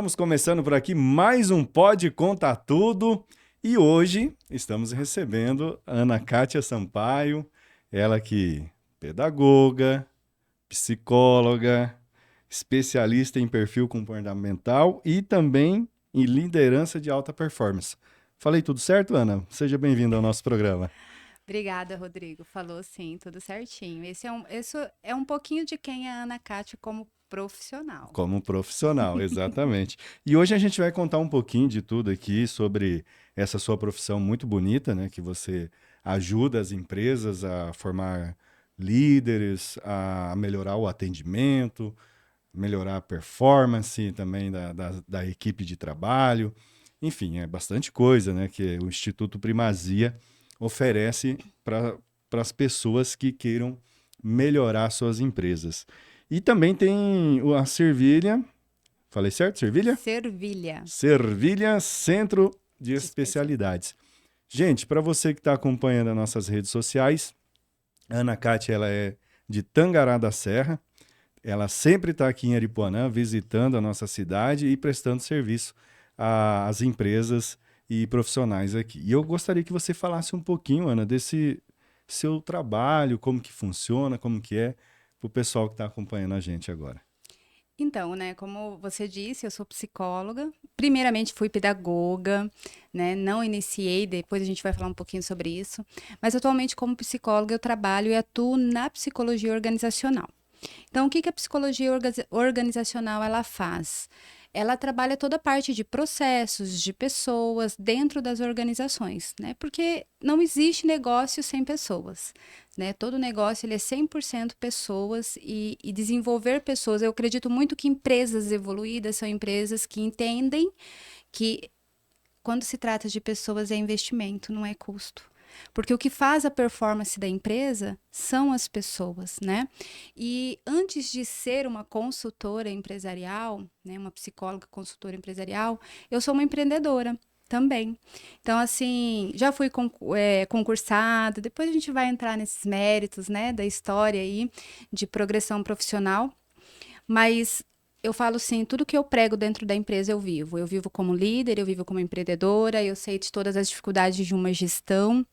Estamos começando por aqui mais um Pode Contar Tudo e hoje estamos recebendo a Ana Kátia Sampaio, ela que é pedagoga, psicóloga, especialista em perfil comportamental e também em liderança de alta performance. Falei tudo certo, Ana? Seja bem-vinda ao nosso programa. Obrigada, Rodrigo. Falou sim, tudo certinho. Esse é um pouquinho de quem é a Ana Kátia como profissional. Como profissional, exatamente. E hoje a gente vai contar um pouquinho de tudo aqui sobre essa sua profissão muito bonita, né? Que você ajuda as empresas a formar líderes, a melhorar o atendimento, melhorar a performance também da equipe de trabalho. Enfim, é bastante coisa, né? Que o Instituto Primazia oferece para as pessoas que queiram melhorar suas empresas. E também tem a Servilha, falei certo, Servilha? Servilha Servilha Centro de de especial. Especialidades. Gente, para você que está acompanhando as nossas redes sociais, a Ana Kátia, ela é de Tangará da Serra. Ela sempre está aqui em Aripuanã, visitando a nossa cidade e prestando serviço às empresas e profissionais aqui. E eu gostaria que você falasse um pouquinho, Ana, desse seu trabalho, como que funciona, como que é, para o pessoal que está acompanhando a gente agora. Então, né, como você disse, eu sou psicóloga. Primeiramente fui pedagoga, né? Não iniciei, depois a gente vai falar um pouquinho sobre isso. Mas atualmente, como psicóloga, eu trabalho e atuo na psicologia organizacional. Então, o que que a psicologia organizacional ela faz? Ela trabalha toda a parte de processos, de pessoas dentro das organizações, né? Porque não existe negócio sem pessoas, né? Todo negócio ele é 100% pessoas e desenvolver pessoas. Eu acredito muito que empresas evoluídas são empresas que entendem que quando se trata de pessoas é investimento, não é custo. Porque o que faz a performance da empresa são as pessoas, né? E antes de ser uma consultora empresarial, né, uma psicóloga consultora empresarial, eu sou uma empreendedora também. Então, assim, já fui concursada, depois a gente vai entrar nesses méritos, né, da história aí de progressão profissional. Mas eu falo assim, tudo que eu prego dentro da empresa eu vivo. Eu vivo como líder, eu vivo como empreendedora, eu sei de todas as dificuldades de uma gestão.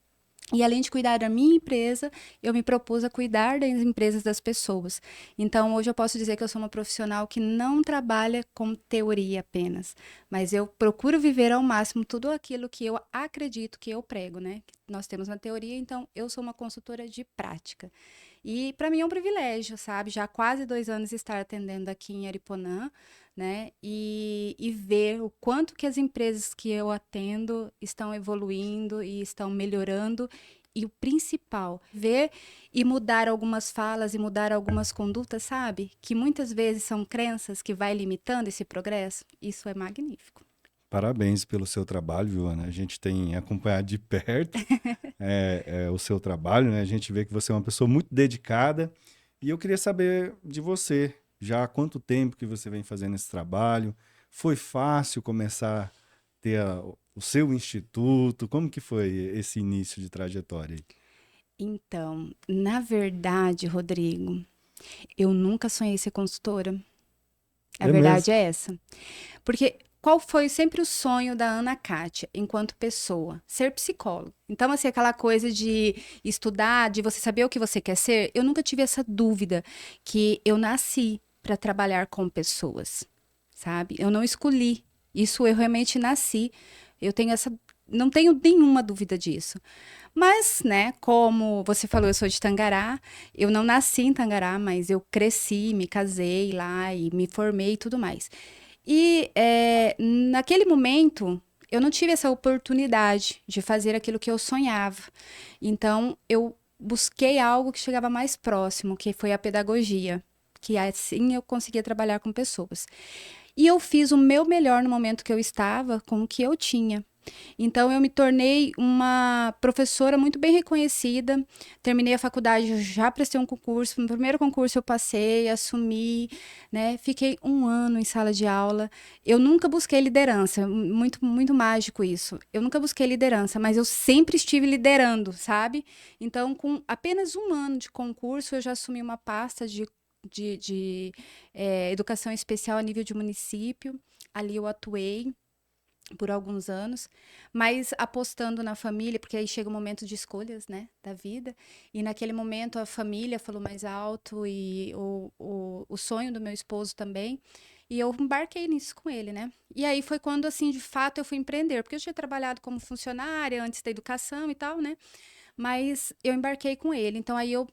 E além de cuidar da minha empresa, eu me propus a cuidar das empresas das pessoas. Então, hoje eu posso dizer que eu sou uma profissional que não trabalha com teoria apenas, mas eu procuro viver ao máximo tudo aquilo que eu acredito que eu prego, né? Nós temos uma teoria, então eu sou uma consultora de prática. E para mim é um privilégio, sabe? Já há quase 2 anos estar atendendo aqui em Ariponã, né? E ver o quanto que as empresas que eu atendo estão evoluindo e estão melhorando. E o principal, ver e mudar algumas falas e mudar algumas condutas, sabe? Que muitas vezes são crenças que vai limitando esse progresso. Isso é magnífico. Parabéns pelo seu trabalho, viu, Ana? A gente tem acompanhado de perto o seu trabalho, né? A gente vê que você é uma pessoa muito dedicada e eu queria saber de você, já há quanto tempo que você vem fazendo esse trabalho? Foi fácil começar a ter o seu instituto? Como que foi esse início de trajetória aí? Então, na verdade, Rodrigo, eu nunca sonhei ser consultora. A É mesmo? verdade é essa. Porque qual foi sempre o sonho da Ana Kátia, enquanto pessoa? Ser psicóloga. Então, assim, aquela coisa de estudar, de você saber o que você quer ser, eu nunca tive essa dúvida que eu nasci para trabalhar com pessoas, sabe? Eu não escolhi. Isso eu realmente nasci. Eu tenho essa. Não tenho nenhuma dúvida disso. Mas, né, como você falou, eu sou de Tangará. Eu não nasci em Tangará, mas eu cresci, me casei lá e me formei e tudo mais. E naquele momento, eu não tive essa oportunidade de fazer aquilo que eu sonhava. Então, eu busquei algo que chegava mais próximo, que foi a pedagogia, que assim eu conseguia trabalhar com pessoas. E eu fiz o meu melhor no momento que eu estava, com o que eu tinha. Então, eu me tornei uma professora muito bem reconhecida. Terminei a faculdade, já prestei um concurso. No primeiro concurso, eu passei, assumi, né? Fiquei um ano em sala de aula. Eu nunca busquei liderança, muito, muito mágico isso. Eu nunca busquei liderança, mas eu sempre estive liderando, sabe? Então, com apenas um ano de concurso, eu já assumi uma pasta de educação especial a nível de município. ali eu atuei por alguns anos, mas apostando na família, porque aí chega o momento de escolhas, né, da vida, e naquele momento a família falou mais alto e o sonho do meu esposo também, e eu embarquei nisso com ele, né, e aí foi quando, assim, de fato eu fui empreender, porque eu tinha trabalhado como funcionária antes da educação e tal, né, mas eu embarquei com ele, então aí eu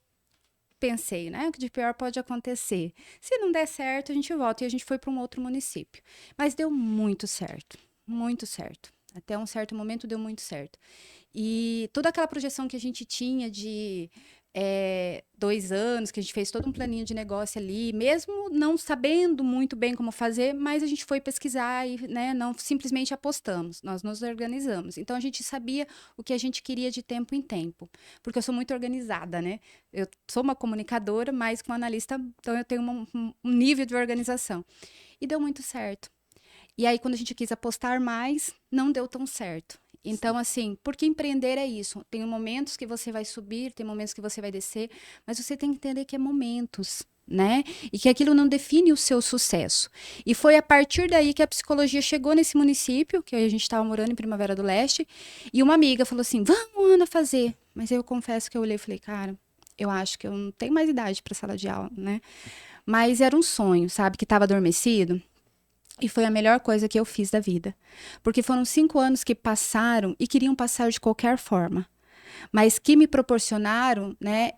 pensei, né, o que de pior pode acontecer, se não der certo a gente volta, e a gente foi para um outro município, mas deu muito certo. Muito certo. Até um certo momento deu muito certo. E toda aquela projeção que a gente tinha de 2 anos, que a gente fez todo um planinho de negócio ali, mesmo não sabendo muito bem como fazer, mas a gente foi pesquisar e, né, não simplesmente apostamos, nós nos organizamos. Então a gente sabia o que a gente queria de tempo em tempo, porque eu sou muito organizada, né? Eu sou uma comunicadora, mas com analista, então eu tenho um nível de organização. E deu muito certo. E aí, quando a gente quis apostar mais, não deu tão certo. Então, assim, porque empreender é isso. Tem momentos que você vai subir, tem momentos que você vai descer, mas você tem que entender que é momentos, né? E que aquilo não define o seu sucesso. E foi a partir daí que a psicologia chegou nesse município, que a gente estava morando em Primavera do Leste, e uma amiga falou assim: vamos, Ana, fazer. Mas eu confesso que eu olhei e falei: cara, eu acho que eu não tenho mais idade para sala de aula, né? Mas era um sonho, sabe, que estava adormecido. E foi a melhor coisa que eu fiz da vida. Porque foram 5 anos que passaram e queriam passar de qualquer forma. Mas que me proporcionaram, né,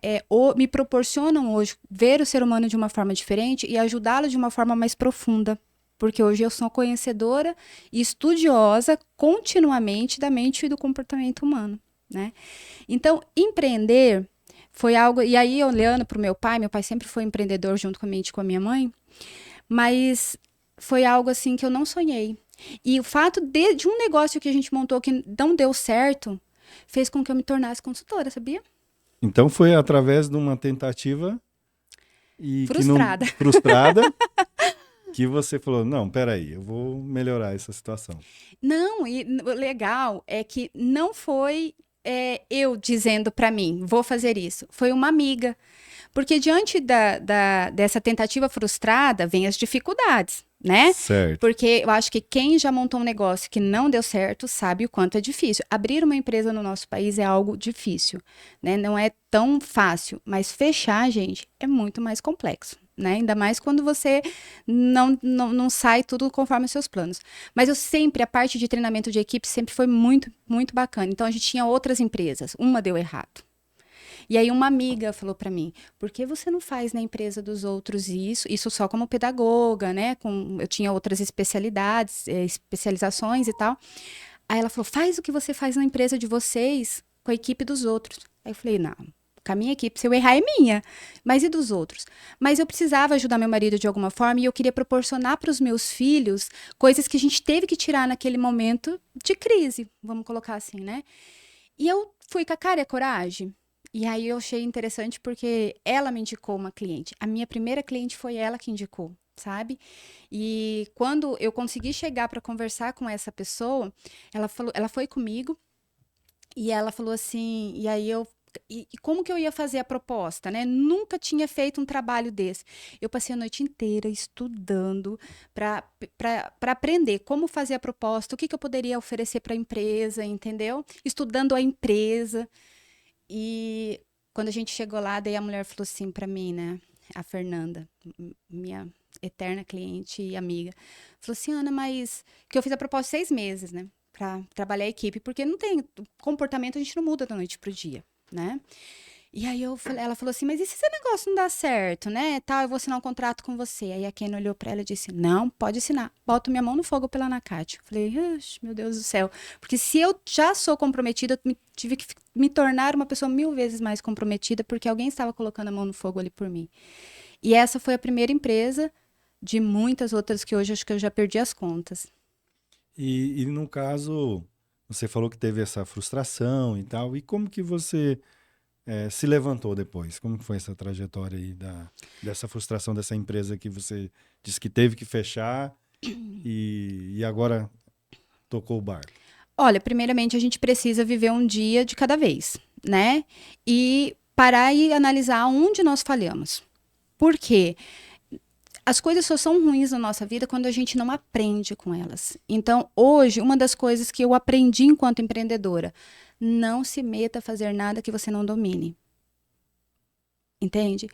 me proporcionam hoje ver o ser humano de uma forma diferente e ajudá-lo de uma forma mais profunda. Porque hoje eu sou conhecedora e estudiosa continuamente da mente e do comportamento humano, né? Então, empreender foi algo... E aí, olhando para o meu pai sempre foi empreendedor juntamente com a minha mãe, mas foi algo assim que eu não sonhei. E o fato de um negócio que a gente montou que não deu certo, fez com que eu me tornasse consultora, sabia? Então foi através de uma tentativa e que não Frustrada. frustrada que você falou, não, peraí, eu vou melhorar essa situação. Não, e o legal é que não foi eu dizendo para mim, vou fazer isso. Foi uma amiga. Porque diante dessa tentativa frustrada, vem as dificuldades, né? Certo. Porque eu acho que quem já montou um negócio que não deu certo sabe o quanto é difícil. Abrir uma empresa no nosso país é algo difícil, né? Não é tão fácil, mas fechar, gente, é muito mais complexo. Né? Ainda mais quando você não sai tudo conforme os seus planos. Mas eu sempre, a parte de treinamento de equipe sempre foi muito, muito bacana. Então a gente tinha outras empresas, uma deu errado. E aí uma amiga falou para mim, por que você não faz na empresa dos outros isso? Isso só como pedagoga, né? Eu tinha outras especialidades, especializações e tal. Aí ela falou, faz o que você faz na empresa de vocês com a equipe dos outros. Aí eu falei, não, com a minha equipe, se eu errar é minha, mas e dos outros? Mas eu precisava ajudar meu marido de alguma forma e eu queria proporcionar para os meus filhos coisas que a gente teve que tirar naquele momento de crise, vamos colocar assim, né? E eu fui com a cara e a coragem. E aí eu achei interessante porque ela me indicou uma cliente. A minha primeira cliente foi ela que indicou, sabe? E quando eu consegui chegar para conversar com essa pessoa, ela foi comigo e ela falou assim, e aí eu e como que eu ia fazer a proposta, né? Nunca tinha feito um trabalho desse. Eu passei a noite inteira estudando para aprender como fazer a proposta, o que eu poderia oferecer para a empresa, entendeu? Estudando a empresa. E quando a gente chegou lá, daí a mulher falou assim para mim, né? A Fernanda, minha eterna cliente e amiga, falou assim, Ana, mas que eu fiz a proposta 6 meses, né? Para trabalhar a equipe, porque não tem comportamento, a gente não muda da noite pro dia, né? E aí ela falou assim, mas e se esse negócio não dá certo, né? Tal, eu vou assinar um contrato com você. Aí a Ken olhou pra ela e disse, não, pode assinar. Boto minha mão no fogo pela Anacate. Falei, meu Deus do céu. Porque se eu já sou comprometida, eu tive que me tornar uma pessoa 1000 vezes mais comprometida, porque alguém estava colocando a mão no fogo ali por mim. E essa foi a primeira empresa de muitas outras que hoje acho que eu já perdi as contas. E no caso, você falou que teve essa frustração e tal, e como que você se levantou depois? Como foi essa trajetória aí dessa frustração dessa empresa que você disse que teve que fechar e agora tocou o barco? Olha, primeiramente a gente precisa viver um dia de cada vez, né? E parar e analisar onde nós falhamos. Por quê? as coisas só são ruins na nossa vida quando a gente não aprende com elas. Então, hoje, uma das coisas que eu aprendi enquanto empreendedora, não se meta a fazer nada que você não domine. Entende?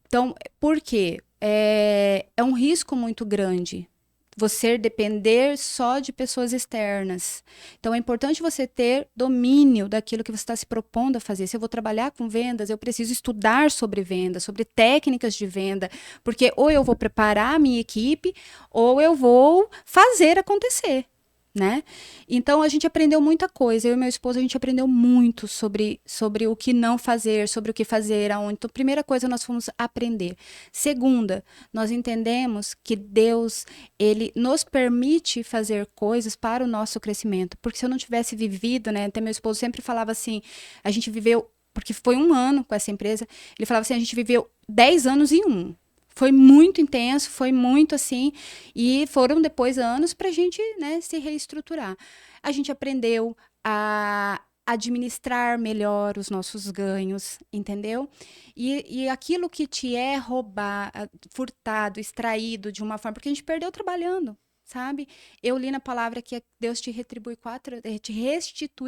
Então, por quê? É um risco muito grande você depender só de pessoas externas. Então, é importante você ter domínio daquilo que você está se propondo a fazer. Se eu vou trabalhar com vendas, eu preciso estudar sobre vendas, sobre técnicas de venda, porque ou eu vou preparar a minha equipe, ou eu vou fazer acontecer. Né? Então a gente aprendeu muita coisa. Eu e meu esposo, a gente aprendeu muito sobre o que não fazer, sobre o que fazer, aonde. Então, primeira coisa, nós fomos aprender. Segunda, nós entendemos que Deus, ele nos permite fazer coisas para o nosso crescimento. Porque se eu não tivesse vivido, né? Até meu esposo sempre falava assim, a gente viveu, porque foi 1 ano com essa empresa, ele falava assim, a gente viveu 10 anos em 1. Foi muito intenso, foi muito assim, e foram depois anos para a gente, né, se reestruturar. A gente aprendeu a administrar melhor os nossos ganhos, entendeu? E aquilo que te é furtado, extraído de uma forma, porque a gente perdeu trabalhando, sabe? Eu li na palavra que Deus te restitui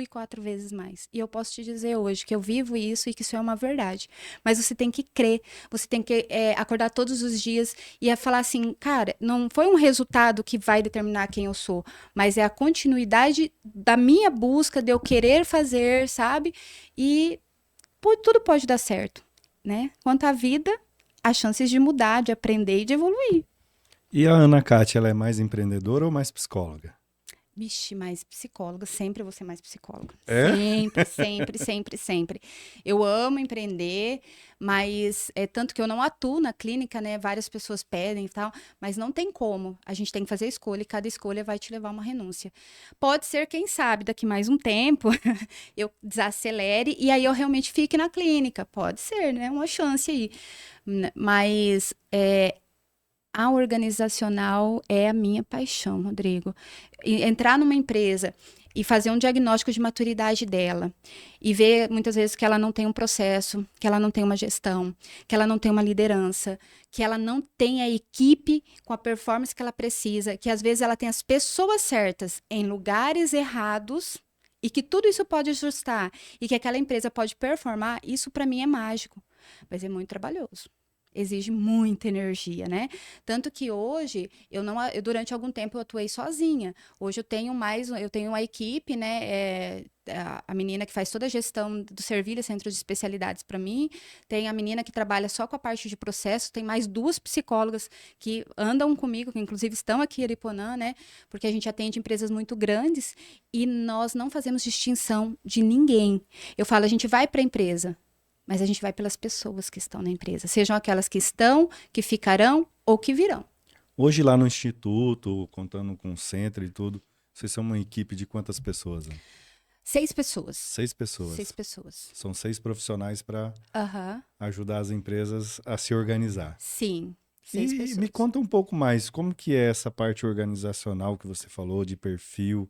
4 vezes mais. E eu posso te dizer hoje que eu vivo isso e que isso é uma verdade. Mas você tem que crer, você tem que acordar todos os dias e falar assim, cara, não foi um resultado que vai determinar quem eu sou, mas é a continuidade da minha busca, de eu querer fazer, sabe? E tudo pode dar certo, né? Quanto à vida, há chances de mudar, de aprender e de evoluir. E a Ana Kátia, ela é mais empreendedora ou mais psicóloga? Vixe, mais psicóloga, sempre vou ser mais psicóloga. É? Sempre, sempre, sempre, sempre. Eu amo empreender, mas é tanto que eu não atuo na clínica, né? Várias pessoas pedem e tal, mas não tem como. A gente tem que fazer a escolha e cada escolha vai te levar a uma renúncia. Pode ser, quem sabe, daqui mais um tempo eu desacelere e aí eu realmente fique na clínica. Pode ser, né? Uma chance aí. Mas a organizacional é a minha paixão, Rodrigo. Entrar numa empresa e fazer um diagnóstico de maturidade dela e ver muitas vezes que ela não tem um processo, que ela não tem uma gestão, que ela não tem uma liderança, que ela não tem a equipe com a performance que ela precisa, que às vezes ela tem as pessoas certas em lugares errados e que tudo isso pode ajustar e que aquela empresa pode performar, isso para mim é mágico, mas é muito trabalhoso. Exige muita energia, né? Tanto que hoje, durante algum tempo eu atuei sozinha. Hoje eu tenho uma equipe, né? A menina que faz toda a gestão do Servilha, Centro de Especialidades para mim. Tem a menina que trabalha só com a parte de processo. Tem mais 2 psicólogas que andam comigo, que inclusive estão aqui em Ariponã, né? Porque a gente atende empresas muito grandes e nós não fazemos distinção de ninguém. Eu falo, a gente vai para a empresa, mas a gente vai pelas pessoas que estão na empresa, sejam aquelas que estão, que ficarão ou que virão. Hoje lá no Instituto, contando com o centro e tudo, vocês são uma equipe de quantas pessoas? Né? 6 pessoas. 6 pessoas. 6 pessoas. São 6 profissionais para Aham. ajudar as empresas a se organizar. Sim, 6 E pessoas. me conta um pouco mais, como que é essa parte organizacional que você falou, de perfil?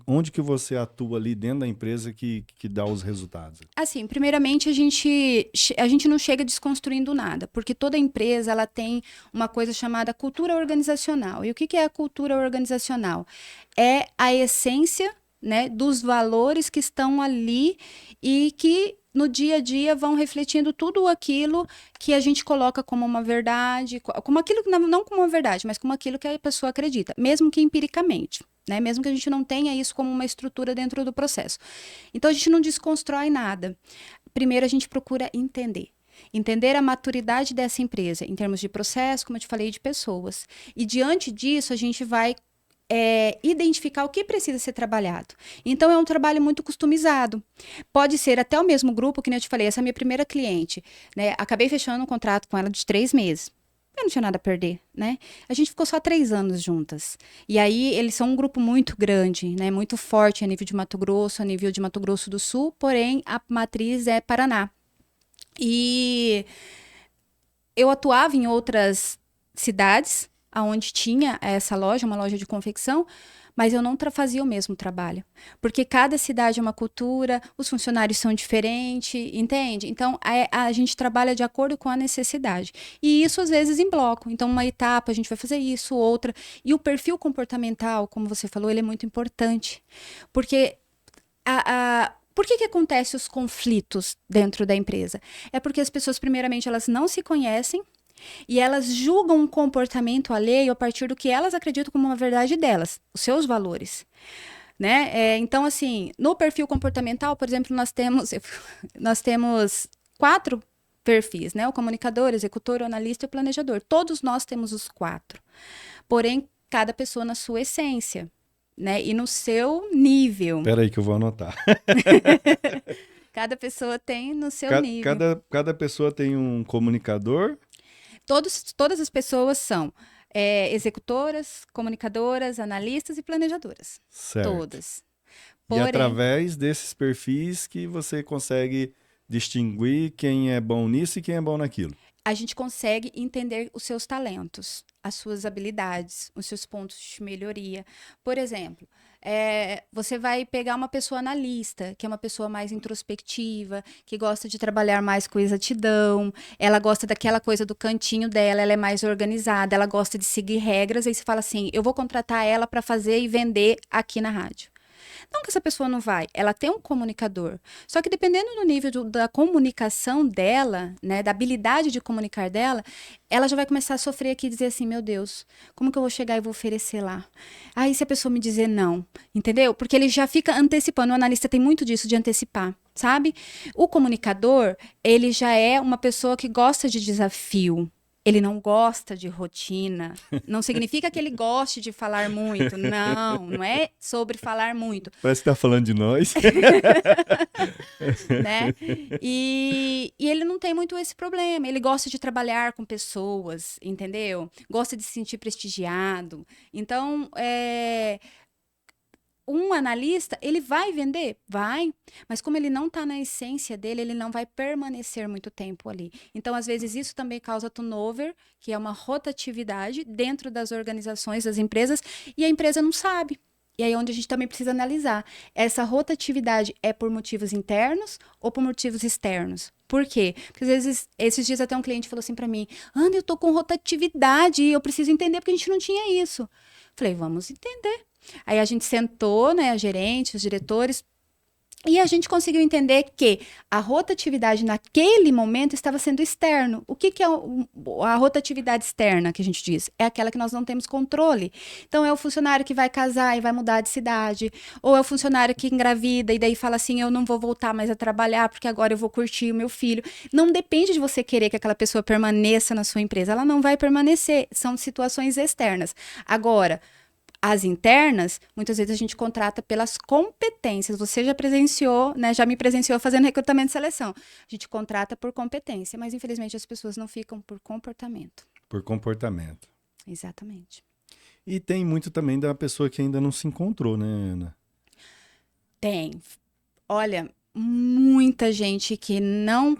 Onde que você atua ali dentro da empresa que dá os resultados? Assim, primeiramente, a gente não chega desconstruindo nada, porque toda empresa ela tem uma coisa chamada cultura organizacional. E o que é a cultura organizacional? É a essência, né, dos valores que estão ali e que no dia a dia vão refletindo tudo aquilo que a gente coloca como uma verdade, como aquilo, não como uma verdade, mas como aquilo que a pessoa acredita, mesmo que empiricamente. Né? Mesmo que a gente não tenha isso como uma estrutura dentro do processo. Então, a gente não desconstrói nada. Primeiro, a gente procura entender. Entender a maturidade dessa empresa, em termos de processo, como eu te falei, de pessoas. E, diante disso, a gente vai identificar o que precisa ser trabalhado. Então, é um trabalho muito customizado. Pode ser até o mesmo grupo, que nem eu te falei, essa minha primeira cliente. Né? Acabei fechando um contrato com ela de 3 meses. Eu não tinha nada a perder, né? A gente ficou só 3 anos juntas. E aí, eles são um grupo muito grande, né? Muito forte a nível de Mato Grosso, a nível de Mato Grosso do Sul, porém, a matriz é Paraná. E eu atuava em outras cidades, onde tinha essa loja, uma loja de confecção, mas eu não fazia o mesmo trabalho. Porque cada cidade é uma cultura, os funcionários são diferentes, entende? Então, a gente trabalha de acordo com a necessidade. E isso, às vezes, em bloco. Então, uma etapa a gente vai fazer isso, outra. E o perfil comportamental, como você falou, ele é muito importante. Porque por que acontecem os conflitos dentro da empresa? É porque as pessoas, primeiramente, elas não se conhecem, e elas julgam um comportamento alheio a partir do que elas acreditam como uma verdade delas, os seus valores. Né? Então, assim, no perfil comportamental, por exemplo, nós temos 4 perfis, né? O comunicador, executor, o analista e o planejador. Todos nós temos os 4. Porém, cada pessoa na sua essência, né? E no seu nível. Espera aí que eu vou anotar. Cada pessoa tem no seu nível. Cada pessoa tem um comunicador. Todas as pessoas são executoras, comunicadoras, analistas e planejadoras. Certo. Todas. E através desses perfis que você consegue distinguir quem é bom nisso e quem é bom naquilo. A gente consegue entender os seus talentos, as suas habilidades, os seus pontos de melhoria. Por exemplo, você vai pegar uma pessoa analista, que é uma pessoa mais introspectiva, que gosta de trabalhar mais com exatidão, ela gosta daquela coisa do cantinho dela, ela é mais organizada, ela gosta de seguir regras, aí você fala assim, eu vou contratar ela para fazer e vender aqui na rádio. Não que essa pessoa não vai, ela tem um comunicador. Só que dependendo do nível da comunicação dela, né, da habilidade de comunicar dela, ela já vai começar a sofrer aqui e dizer assim, meu Deus, como que eu vou chegar e vou oferecer lá? Aí se a pessoa me dizer não, entendeu? Porque ele já fica antecipando, o analista tem muito disso de antecipar, sabe? O comunicador, ele já é uma pessoa que gosta de desafio. Ele não gosta de rotina. Não significa que ele goste de falar muito. Não, não é sobre falar muito. Parece que tá falando de nós. Né? E ele não tem muito esse problema. Ele gosta de trabalhar com pessoas, entendeu? Gosta de se sentir prestigiado. Então, um analista, ele vai vender? Vai. Mas como ele não está na essência dele, ele não vai permanecer muito tempo ali. Então, às vezes, isso também causa turnover, que é uma rotatividade dentro das organizações, das empresas, e a empresa não sabe. E aí é onde a gente também precisa analisar. Essa rotatividade é por motivos internos ou por motivos externos? Por quê? Porque às vezes, esses dias até um cliente falou assim para mim, Ana, eu tô com rotatividade, eu preciso entender porque a gente não tinha isso. Falei, vamos entender. Aí a gente sentou, né, a gerente, os diretores, e a gente conseguiu entender que a rotatividade naquele momento estava sendo externo. O que é a rotatividade externa que a gente diz? É aquela que nós não temos controle. Então, é o funcionário que vai casar e vai mudar de cidade, ou é o funcionário que engravida e daí fala assim, eu não vou voltar mais a trabalhar porque agora eu vou curtir o meu filho. Não depende de você querer que aquela pessoa permaneça na sua empresa. Ela não vai permanecer. São situações externas. Agora, as internas, muitas vezes a gente contrata pelas competências. Você já presenciou, né? Já me presenciou fazendo recrutamento e seleção. A gente contrata por competência, mas infelizmente as pessoas não ficam por comportamento. Por comportamento. Exatamente. E tem muito também da pessoa que ainda não se encontrou, né, Ana? Tem. Olha, muita gente que não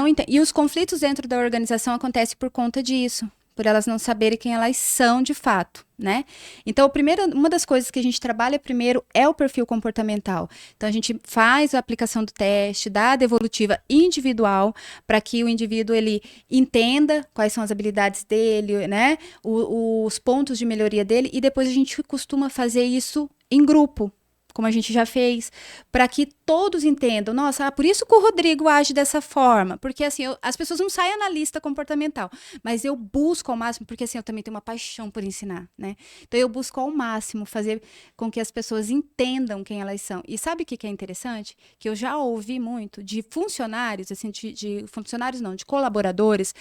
entende. E os conflitos dentro da organização acontecem por conta disso. Por elas não saberem quem elas são de fato, né? Então, uma das coisas que a gente trabalha primeiro é o perfil comportamental. Então, a gente faz a aplicação do teste, dá a devolutiva individual, para que o indivíduo ele entenda quais são as habilidades dele, né? Os pontos de melhoria dele, e depois a gente costuma fazer isso em grupo, como a gente já fez, para que todos entendam, nossa, por isso que o Rodrigo age dessa forma, porque assim, as pessoas não saem na lista comportamental, mas eu busco ao máximo, porque assim, eu também tenho uma paixão por ensinar, né? Então eu busco ao máximo fazer com que as pessoas entendam quem elas são. E sabe o que é interessante? Que eu já ouvi muito de funcionários, assim, de funcionários não, de colaboradores,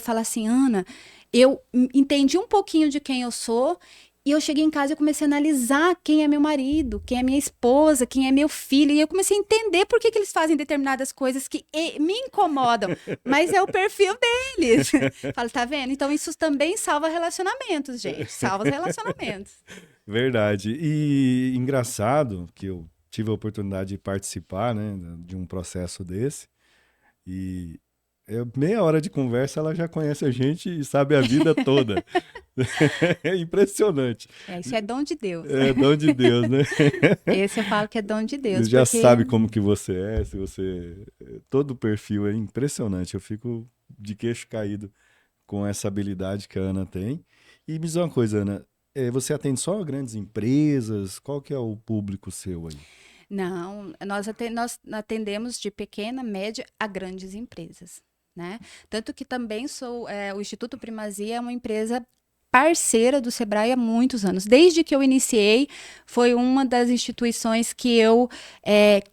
falar assim, Ana, eu entendi um pouquinho de quem eu sou. E eu cheguei em casa e eu comecei a analisar quem é meu marido, quem é minha esposa, quem é meu filho. E eu comecei a entender por que eles fazem determinadas coisas que me incomodam. Mas é o perfil deles. Falo, tá vendo? Então isso também salva relacionamentos, gente. Salva os relacionamentos. Verdade. E engraçado que eu tive a oportunidade de participar, né, de um processo desse. E meia hora de conversa, ela já conhece a gente e sabe a vida toda. É impressionante. Isso é dom de Deus. É dom de Deus, né? Esse eu falo que é dom de Deus, Já porque sabe como que você é, se você... Todo o perfil é impressionante. Eu fico de queixo caído com essa habilidade que a Ana tem. E me diz uma coisa, Ana, você atende só grandes empresas? Qual que é o público seu aí? não, nós atendemos de pequena, média a grandes empresas, né? Tanto que também o Instituto Primazia é uma empresa parceira do Sebrae há muitos anos. Desde que eu iniciei, foi uma das instituições que eu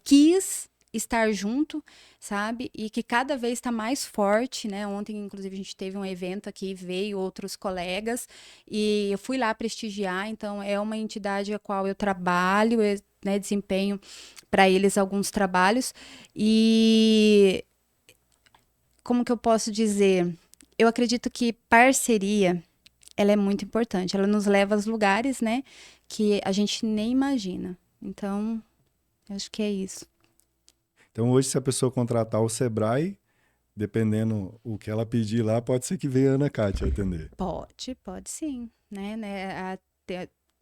quis estar junto, sabe? E que cada vez está mais forte, né? Ontem, inclusive, a gente teve um evento aqui, veio outros colegas, e eu fui lá prestigiar, então é uma entidade a qual eu trabalho, né, desempenho para eles alguns trabalhos, e como que eu posso dizer? Eu acredito que parceria ela é muito importante. Ela nos leva aos lugares, né, que a gente nem imagina. Então, acho que é isso. Então, hoje, se a pessoa contratar o Sebrae, dependendo o que ela pedir lá, pode ser que venha a Ana Kátia atender. Pode sim,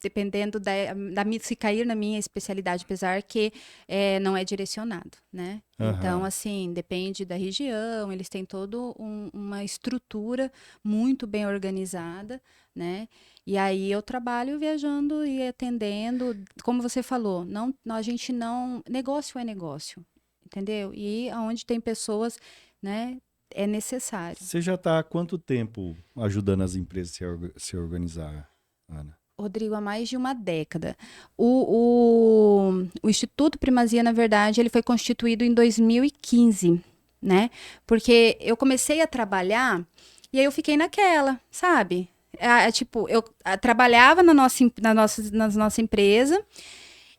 dependendo se cair na minha especialidade, apesar que não é direcionado, né? Então, Aham. assim, depende da região, eles têm toda uma estrutura muito bem organizada, né? E aí eu trabalho viajando e atendendo, como você falou, a gente não, negócio é negócio, entendeu? E aonde tem pessoas, né, é necessário. Você já está há quanto tempo ajudando as empresas a se organizar, Ana? Rodrigo, há mais de uma década. O Instituto Primazia, na verdade, ele foi constituído em 2015, né? Porque eu comecei a trabalhar e aí eu fiquei naquela, sabe? Tipo, eu trabalhava na nossa empresa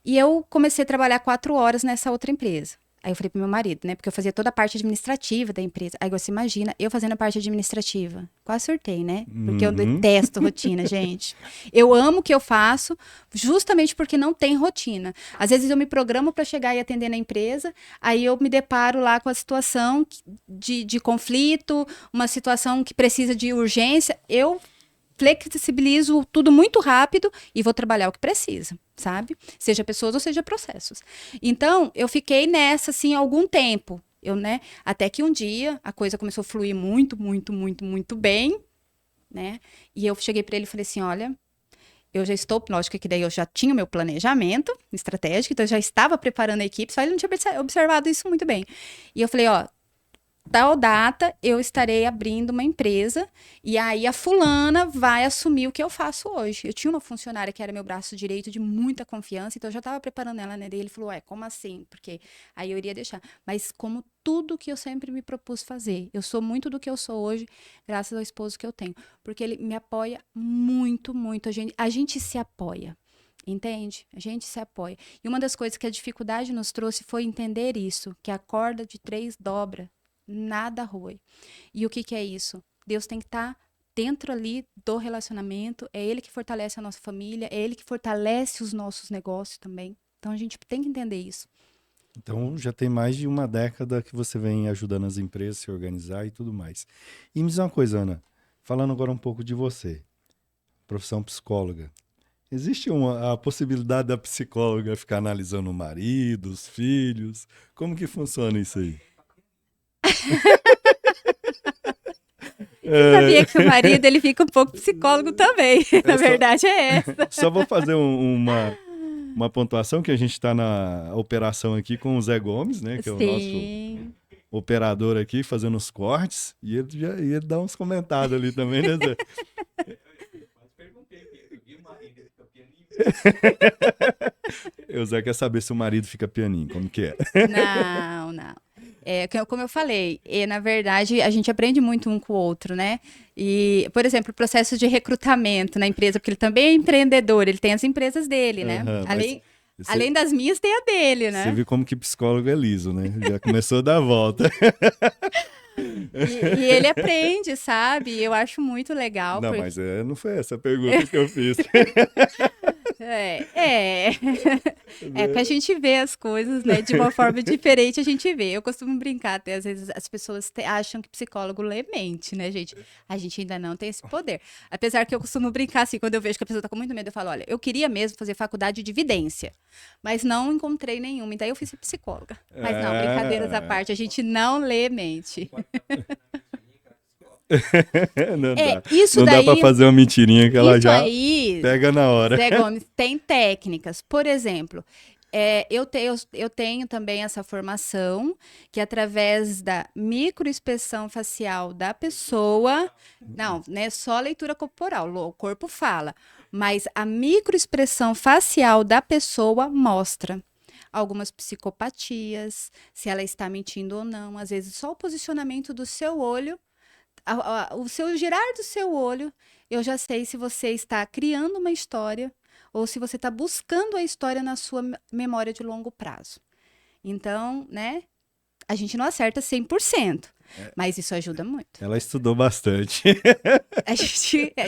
e eu comecei a trabalhar 4 horas nessa outra empresa. Aí eu falei pro meu marido, né? Porque eu fazia toda a parte administrativa da empresa. Aí você imagina, eu fazendo a parte administrativa. Quase surtei, né? Porque eu Uhum. detesto rotina, gente. Eu amo o que eu faço, justamente porque não tem rotina. Às vezes eu me programo para chegar e atender na empresa, aí eu me deparo lá com a situação de conflito, uma situação que precisa de urgência. Eu flexibilizo tudo muito rápido e vou trabalhar o que precisa, sabe? Seja pessoas ou seja processos. Então, eu fiquei nessa, assim, algum tempo. Né? Até que um dia a coisa começou a fluir muito, muito, muito, muito bem, né? E eu cheguei para ele e falei assim: olha, eu já estou, lógico que daí eu já tinha o meu planejamento estratégico, então eu já estava preparando a equipe, só ele não tinha observado isso muito bem. E eu falei: ó, tal data eu estarei abrindo uma empresa e aí a fulana vai assumir o que eu faço hoje. Eu tinha uma funcionária que era meu braço direito de muita confiança, então eu já estava preparando ela, né? Daí ele falou: como assim? Porque aí eu iria deixar. Mas como tudo que eu sempre me propus fazer, eu sou muito do que eu sou hoje, graças ao esposo que eu tenho. Porque ele me apoia muito, muito. A gente se apoia. Entende? A gente se apoia. E uma das coisas que a dificuldade nos trouxe foi entender isso, que a corda de 3 dobra, nada roe. E o que é isso? Deus tem que estar dentro ali do relacionamento, é Ele que fortalece a nossa família, é Ele que fortalece os nossos negócios também. Então a gente tem que entender isso. Então, já tem mais de uma década que você vem ajudando as empresas a se organizar e tudo mais. E me diz uma coisa, Ana, falando agora um pouco de você, profissão psicóloga. Existe a possibilidade da psicóloga ficar analisando o marido, os filhos? Como que funciona isso aí? Você sabia que o marido ele fica um pouco psicólogo também? Na verdade é essa. Só vou fazer uma pontuação que a gente está na operação aqui com o Zé Gomes, né? Que é o nosso Sim. operador aqui, fazendo os cortes. E ele dá uns comentários ali também, né, Zé? O Zé quer saber se o marido fica pianinho, como que é? Não, não. Como eu falei, na verdade, a gente aprende muito um com o outro, né? E, por exemplo, o processo de recrutamento na empresa, porque ele também é empreendedor, ele tem as empresas dele, né? Aham, mas Além das minhas, tem a dele, você né? viu como que psicólogo é liso, né? Já começou a dar a volta. E ele aprende, sabe? Eu acho muito legal. Não, mas não foi essa a pergunta que eu fiz. É que a gente vê as coisas, né, de uma forma diferente, a gente vê. Eu costumo brincar, até às vezes as pessoas acham que psicólogo lê mente, né, gente? A gente ainda não tem esse poder. Apesar que eu costumo brincar assim, quando eu vejo que a pessoa tá com muito medo, eu falo, olha, eu queria mesmo fazer faculdade de vidência, mas não encontrei nenhuma, e daí eu fiz psicóloga. Mas não, brincadeiras à Ah, parte, a gente não lê mente. não dá. Isso Não dá pra daí, fazer uma mentirinha que ela isso já aí, pega na hora. Zé Gomes, tem técnicas. Por exemplo, eu tenho também essa formação que através da microexpressão facial da pessoa, não, né, só leitura corporal, o corpo fala, mas a microexpressão facial da pessoa mostra algumas psicopatias, se ela está mentindo ou não, às vezes só o posicionamento do seu olho, o seu girar do seu olho, eu já sei se você está criando uma história ou se você está buscando a história na sua memória de longo prazo. Então, né, a gente não acerta 100%, mas isso ajuda muito. Ela estudou bastante.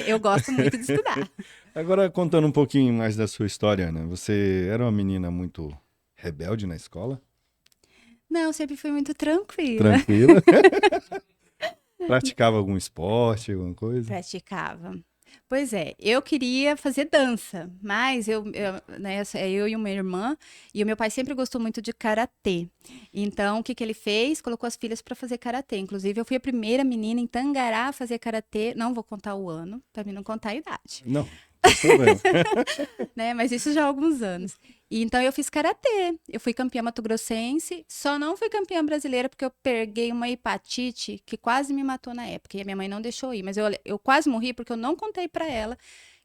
Eu gosto muito de estudar. Agora, contando um pouquinho mais da sua história, Ana, você era uma menina muito rebelde na escola? Não, sempre fui muito tranquila. Tranquila? Praticava algum esporte, alguma coisa? Praticava. Pois é, eu queria fazer dança, mas né, eu e uma irmã, e o meu pai sempre gostou muito de karatê. Então, o que que ele fez? Colocou as filhas para fazer karatê. Inclusive, eu fui a primeira menina em Tangará a fazer karatê. Não vou contar o ano, para mim não contar a idade. Não, não tem problema. Né? Mas isso já há alguns anos. E então eu fiz karatê. Eu fui campeã mato-grossense, só não fui campeã brasileira porque eu peguei uma hepatite que quase me matou na época. E a minha mãe não deixou ir, mas eu quase morri porque eu não contei pra ela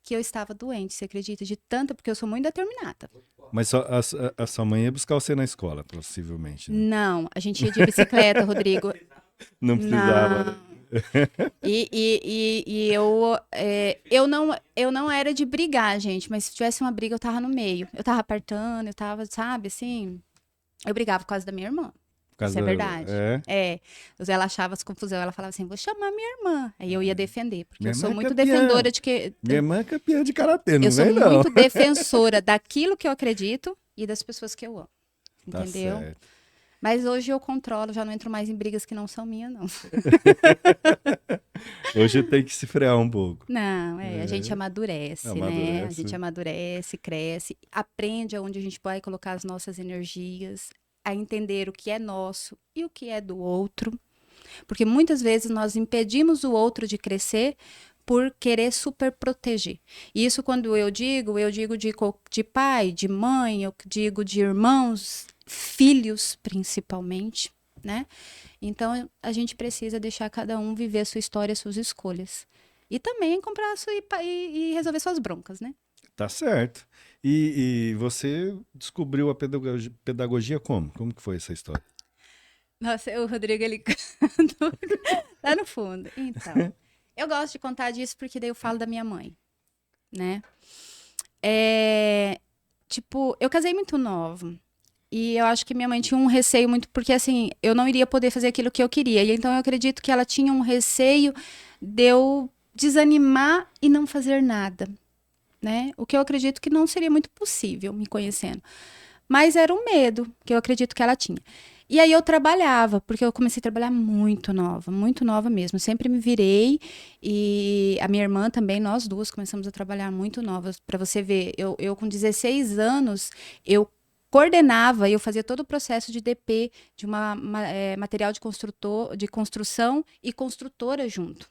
que eu estava doente, você acredita? De tanto, porque eu sou muito determinada. Mas a sua mãe ia buscar você na escola, possivelmente, né? Não, a gente ia de bicicleta, Rodrigo. Não precisava, né? Não. E eu não era de brigar, gente, mas se tivesse uma briga, eu tava no meio. Eu tava apartando, eu tava, sabe, assim. Eu brigava por causa da minha irmã. Por causa Isso é verdade. É. Ela achava as confusão, ela falava assim, vou chamar minha irmã. Aí eu ia defender, porque Minha eu sou irmã é muito campeã. defensora de que. Minha irmã é campeã de karatê, não Eu sou vem não. muito defensora daquilo que eu acredito e das pessoas que eu amo. Tá Entendeu? certo. Mas hoje eu controlo, já não entro mais em brigas que não são minhas, não. Hoje tem que se frear um pouco. Não, a gente amadurece, né? A Amadurece. gente amadurece, cresce, aprende aonde a gente vai colocar as nossas energias, a entender o que é nosso e o que é do outro. Porque muitas vezes nós impedimos o outro de crescer por querer super proteger. E isso quando eu digo de pai, de mãe, eu digo de irmãos, filhos principalmente, né? Então a gente precisa deixar cada um viver a sua história, suas escolhas. E também comprar e resolver suas broncas, né? Tá certo. E você descobriu a pedagogia como? Como que foi essa história? Nossa, o Rodrigo, ele canta lá no fundo. Então, eu gosto de contar disso porque daí eu falo da minha mãe, né? Tipo, eu casei muito nova. E eu acho que minha mãe tinha um receio muito, porque assim, eu não iria poder fazer aquilo que eu queria. E então eu acredito que ela tinha um receio de eu desanimar e não fazer nada, né? O que eu acredito que não seria muito possível, me conhecendo. Mas era um medo que eu acredito que ela tinha. E aí eu trabalhava, porque eu comecei a trabalhar muito nova mesmo. Eu sempre me virei e a minha irmã também, nós duas começamos a trabalhar muito novas. Para você ver, eu com 16 anos, eu coordenava e eu fazia todo o processo de DP, de material de construção e construtora junto.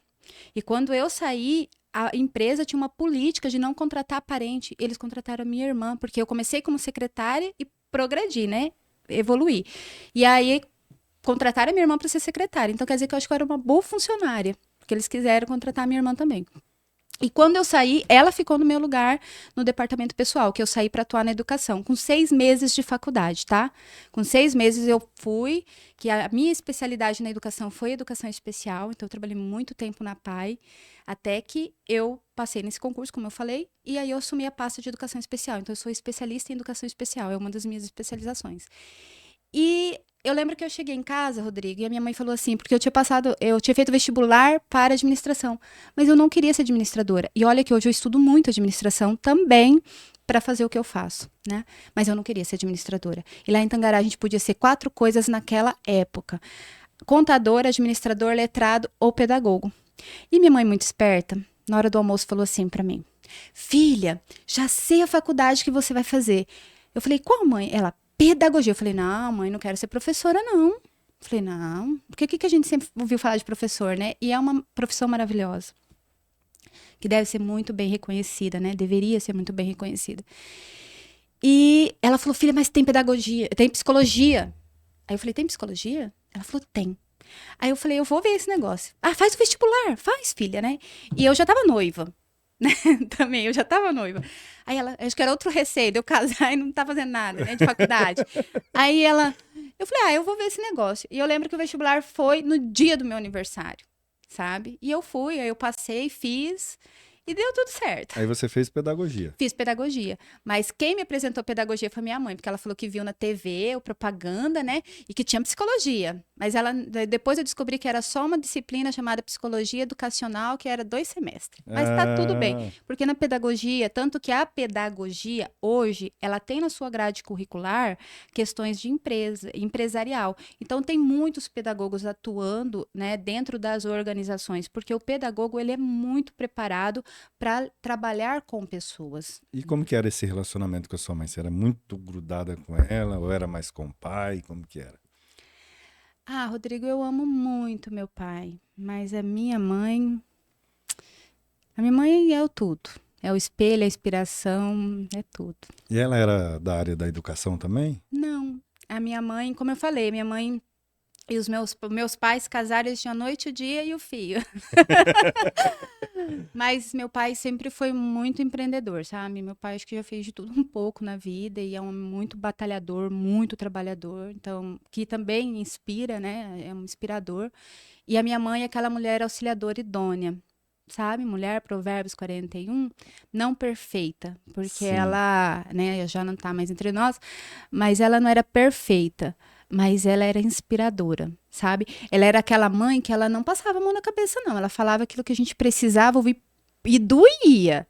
E quando eu saí, a empresa tinha uma política de não contratar parente. Eles contrataram a minha irmã, porque eu comecei como secretária e progredi, né? Evoluí. E aí, contrataram a minha irmã para ser secretária. Então, quer dizer que eu acho que eu era uma boa funcionária, porque eles quiseram contratar a minha irmã também. E quando eu saí, ela ficou no meu lugar no departamento pessoal, que eu saí para atuar na educação, com 6 meses de faculdade, tá? Com 6 meses eu fui, que a minha especialidade na educação foi educação especial, então eu trabalhei muito tempo na PAI, até que eu passei nesse concurso, como eu falei, e aí eu assumi a pasta de educação especial. Então eu sou especialista em educação especial, é uma das minhas especializações. E eu lembro que eu cheguei em casa, Rodrigo, e a minha mãe falou assim, porque eu tinha feito vestibular para administração, mas eu não queria ser administradora. E olha que hoje eu estudo muito administração também para fazer o que eu faço, né? Mas eu não queria ser administradora. E lá em Tangará a gente podia ser 4 coisas naquela época: contador, administrador, letrado ou pedagogo. E minha mãe, muito esperta, na hora do almoço falou assim para mim: filha, já sei a faculdade que você vai fazer. Eu falei: qual, mãe? Ela: pedagogia. Eu falei: não, mãe, não quero ser professora, não. Eu falei: não, porque o que a gente sempre ouviu falar de professor, né? E é uma profissão maravilhosa, que deve ser muito bem reconhecida, né? Deveria ser muito bem reconhecida. E ela falou: filha, mas tem pedagogia, tem psicologia. Aí eu falei: tem psicologia? Ela falou: tem. Aí eu falei: eu vou ver esse negócio. Ah, faz o vestibular, faz, filha, né? E eu já tava noiva, né? Também, eu já tava noiva. Aí ela, acho que era outro receio de eu casar e não tá fazendo nada, né, de faculdade. Aí ela, eu falei: ah, eu vou ver esse negócio. E eu lembro que o vestibular foi no dia do meu aniversário, sabe? E eu fui, aí eu passei, fiz e deu tudo certo. Aí você fez pedagogia. Fiz pedagogia, mas quem me apresentou pedagogia foi minha mãe, porque ela falou que viu na TV, o propaganda, né, e que tinha psicologia. Mas ela, depois eu descobri que era só uma disciplina chamada psicologia educacional, que era 2 semestres. Mas tá tudo bem, Ah, porque na pedagogia, tanto que a pedagogia hoje, ela tem na sua grade curricular questões de empresa, empresarial. Então tem muitos pedagogos atuando, né, dentro das organizações, porque o pedagogo ele é muito preparado para trabalhar com pessoas. e como que era esse relacionamento com a sua mãe? Você era muito grudada com ela ou era mais com o pai? Como que era? Ah, Rodrigo, eu amo muito meu pai, mas a minha mãe é o tudo. É o espelho, a inspiração, é tudo. E ela era da área da educação também? Não, a minha mãe, como eu falei, minha mãe e os meus pais casaram, eles tinham a noite, o dia e o fio. Mas meu pai sempre foi muito empreendedor, sabe? Meu pai acho que já fez de tudo um pouco na vida e é um muito batalhador, muito trabalhador, então que também inspira, né? É um inspirador. E a minha mãe é aquela mulher auxiliadora idônea, sabe? Mulher Provérbios 41, não perfeita, porque Sim. ela, né, já não tá mais entre nós, mas ela não era perfeita, mas ela era inspiradora, sabe? Ela era aquela mãe que ela não passava a mão na cabeça, não. Ela falava aquilo que a gente precisava ouvir e doía.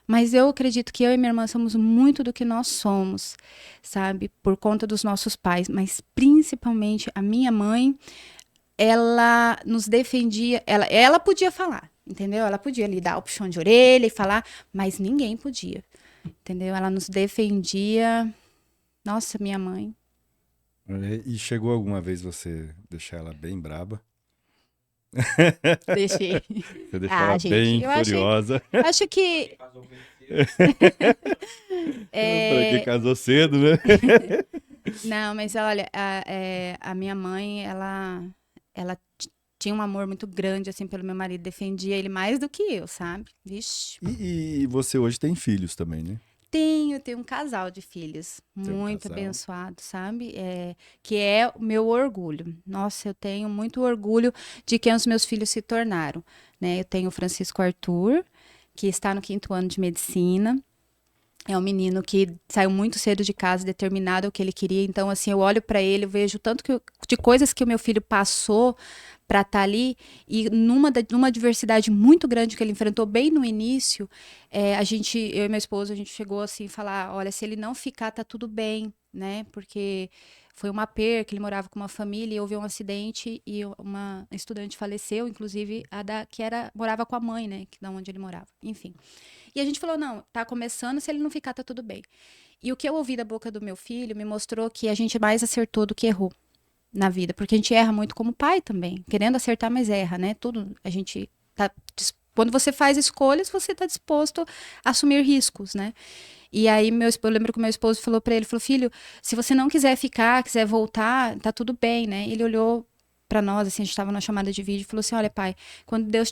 Mas eu acredito que eu e minha irmã somos muito do que nós somos, sabe? Por conta dos nossos pais, mas principalmente a minha mãe, ela nos defendia, ela podia falar, entendeu? Ela podia lhe dar o puxão de orelha e falar, mas ninguém podia, entendeu? Ela nos defendia. Nossa, minha mãe. E chegou alguma vez você deixar ela bem braba? Deixei. Você deixou Ah, ela gente, bem eu furiosa? acho que Pra quem é, casou cedo, né? não, mas olha, a minha mãe, ela tinha um amor muito grande assim pelo meu marido, defendia ele mais do que eu, sabe? Vixe. E você hoje tem filhos também, né? Tenho um casal de filhos Tem um muito casal. abençoado, sabe? Que é o meu orgulho. Nossa, eu tenho muito orgulho de quem os meus filhos se tornaram, né? Eu tenho o Francisco Arthur, que está no 5º ano de medicina. É um menino que saiu muito cedo de casa, determinado ao que ele queria. Então, assim, eu olho para ele, eu vejo tanto de coisas que o meu filho passou para estar ali e numa diversidade muito grande que ele enfrentou bem no início, eu e meu esposo, a gente chegou assim a falar, olha, se ele não ficar, tá tudo bem, né? Porque foi uma perca, ele morava com uma família e houve um acidente e uma estudante faleceu, inclusive morava com a mãe, né? Que da onde ele morava. Enfim. E a gente falou, não, tá começando, se ele não ficar, tá tudo bem. E o que eu ouvi da boca do meu filho me mostrou que a gente mais acertou do que errou na vida, porque a gente erra muito como pai também, querendo acertar, mas erra, né? Tudo a gente tá quando você faz escolhas, você está disposto a assumir riscos, né? E aí eu lembro que meu esposo falou para ele, falou: "Filho, se você não quiser ficar, quiser voltar, tá tudo bem, né?" Ele olhou para nós, assim, a gente estava na chamada de vídeo e falou assim: "Olha, pai, quando Deus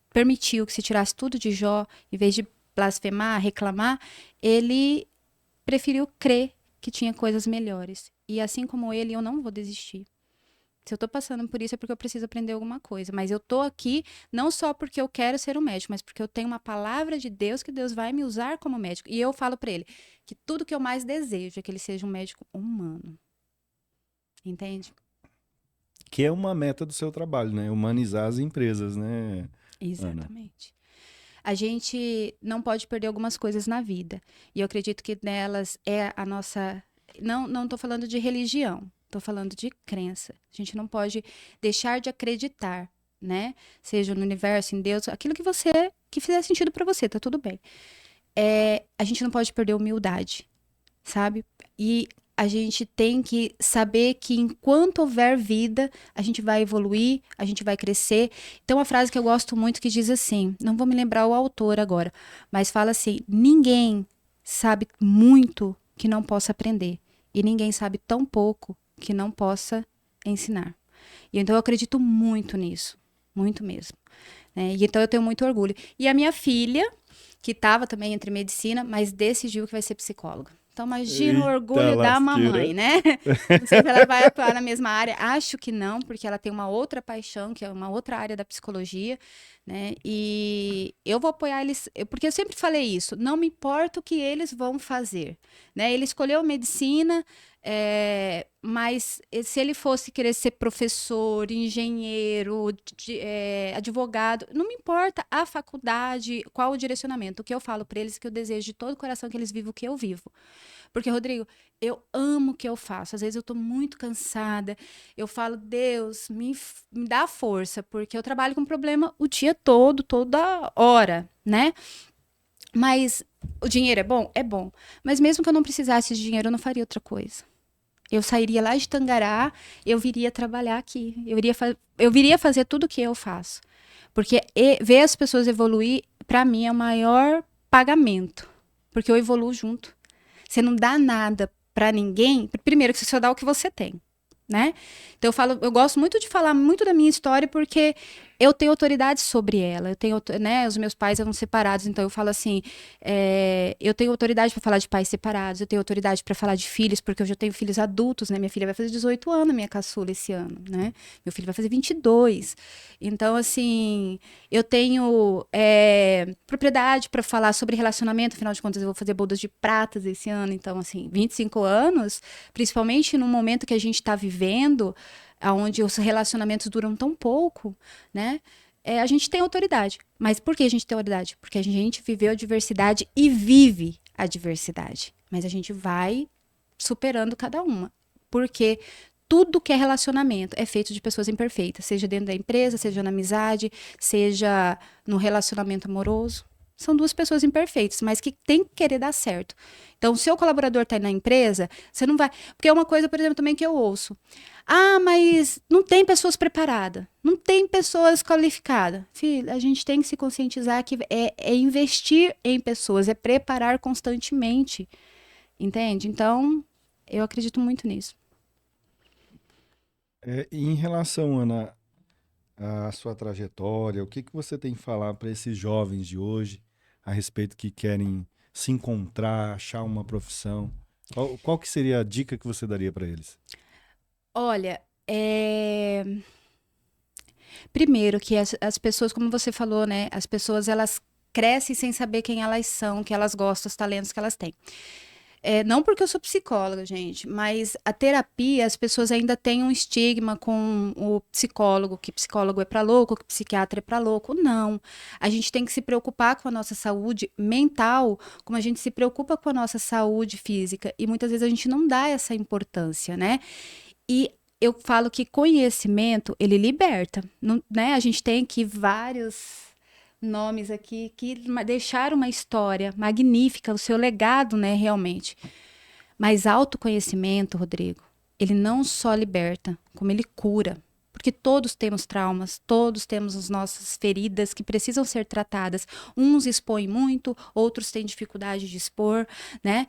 permitiu que se tirasse tudo de Jó, em vez de blasfemar, reclamar, ele preferiu crer que tinha coisas melhores. E assim como ele, eu não vou desistir. Se eu tô passando por isso é porque eu preciso aprender alguma coisa. Mas eu tô aqui não só porque eu quero ser um médico, mas porque eu tenho uma palavra de Deus que Deus vai me usar como médico. E eu falo para ele que tudo que eu mais desejo é que ele seja um médico humano. Entende? Que é uma meta do seu trabalho, né? Humanizar as empresas, né, Ana? Exatamente. A gente não pode perder algumas coisas na vida. E eu acredito que nelas é a nossa. Não estou falando de religião, estou falando de crença. A gente não pode deixar de acreditar, né? Seja no universo, em Deus, aquilo que fizer sentido para você, tá tudo bem. A gente não pode perder a humildade, sabe? E a gente tem que saber que enquanto houver vida, a gente vai evoluir, a gente vai crescer. Então, uma frase que eu gosto muito que diz assim, não vou me lembrar o autor agora, mas fala assim: ninguém sabe muito que não possa aprender, e ninguém sabe tão pouco que não possa ensinar. E então eu acredito muito nisso, muito mesmo, né? E então eu tenho muito orgulho. E a minha filha, que estava também entre medicina, mas decidiu que vai ser psicóloga. Então, imagina o Eita orgulho da mamãe, lasqueira. né? Não sei se ela vai atuar na mesma área. Acho que não, porque ela tem uma outra paixão, que é uma outra área da psicologia, né? E eu vou apoiar eles, porque eu sempre falei isso, não me importa o que eles vão fazer, né? Ele escolheu medicina, mas se ele fosse querer ser professor, engenheiro, advogado, não me importa a faculdade, qual o direcionamento. O que eu falo para eles é que eu desejo de todo o coração que eles vivam o que eu vivo. Porque, Rodrigo, eu amo o que eu faço. Às vezes eu tô muito cansada. Eu falo, Deus, me dá força, porque eu trabalho com problema o dia todo, toda hora, né? Mas o dinheiro é bom? É bom. Mas mesmo que eu não precisasse de dinheiro, eu não faria outra coisa. Eu sairia lá de Tangará, eu viria trabalhar aqui. Eu viria fazer tudo o que eu faço. Porque ver as pessoas evoluir, para mim, é o maior pagamento. Porque eu evoluo junto. Você não dá nada para ninguém, primeiro que você só dá o que você tem, né? Então eu gosto muito de falar muito da minha história porque eu tenho autoridade sobre ela. Eu tenho, né? Os meus pais eram separados, então eu falo assim, eu tenho autoridade para falar de pais separados, eu tenho autoridade para falar de filhos, porque eu já tenho filhos adultos, né? Minha filha vai fazer 18 anos, minha caçula esse ano, né? Meu filho vai fazer 22. Então, assim, eu tenho propriedade para falar sobre relacionamento, afinal de contas eu vou fazer bodas de pratas esse ano, então, assim, 25 anos, principalmente no momento que a gente está vivendo, onde os relacionamentos duram tão pouco, né? A gente tem autoridade. Mas por que a gente tem autoridade? Porque a gente viveu a diversidade e vive a diversidade. Mas a gente vai superando cada uma. Porque tudo que é relacionamento é feito de pessoas imperfeitas, seja dentro da empresa, seja na amizade, seja no relacionamento amoroso. São duas pessoas imperfeitas, mas que tem que querer dar certo. Então, o seu colaborador está aí na empresa, você não vai... Porque é uma coisa, por exemplo, também que eu ouço. Ah, mas não tem pessoas preparadas, não tem pessoas qualificadas. Filho, a gente tem que se conscientizar que é investir em pessoas, é preparar constantemente, entende? Então, eu acredito muito nisso. Em relação, Ana, à sua trajetória, o que que você tem que falar para esses jovens de hoje a respeito que querem se encontrar, achar uma profissão? Qual que seria a dica que você daria para eles? Olha, primeiro que as pessoas, como você falou, né? As pessoas, elas crescem sem saber quem elas são, o que elas gostam, os talentos que elas têm. Não porque eu sou psicóloga, gente, mas a terapia, as pessoas ainda têm um estigma com o psicólogo, que psicólogo é para louco, que psiquiatra é para louco. Não. A gente tem que se preocupar com a nossa saúde mental, como a gente se preocupa com a nossa saúde física. E muitas vezes a gente não dá essa importância, né? E eu falo que conhecimento, ele liberta, não, né? A gente tem aqui vários nomes aqui que deixaram uma história magnífica, o seu legado, né, realmente. Mas autoconhecimento, Rodrigo, ele não só liberta, como ele cura. Porque todos temos traumas, todos temos as nossas feridas que precisam ser tratadas. Uns expõem muito, outros têm dificuldade de expor, né?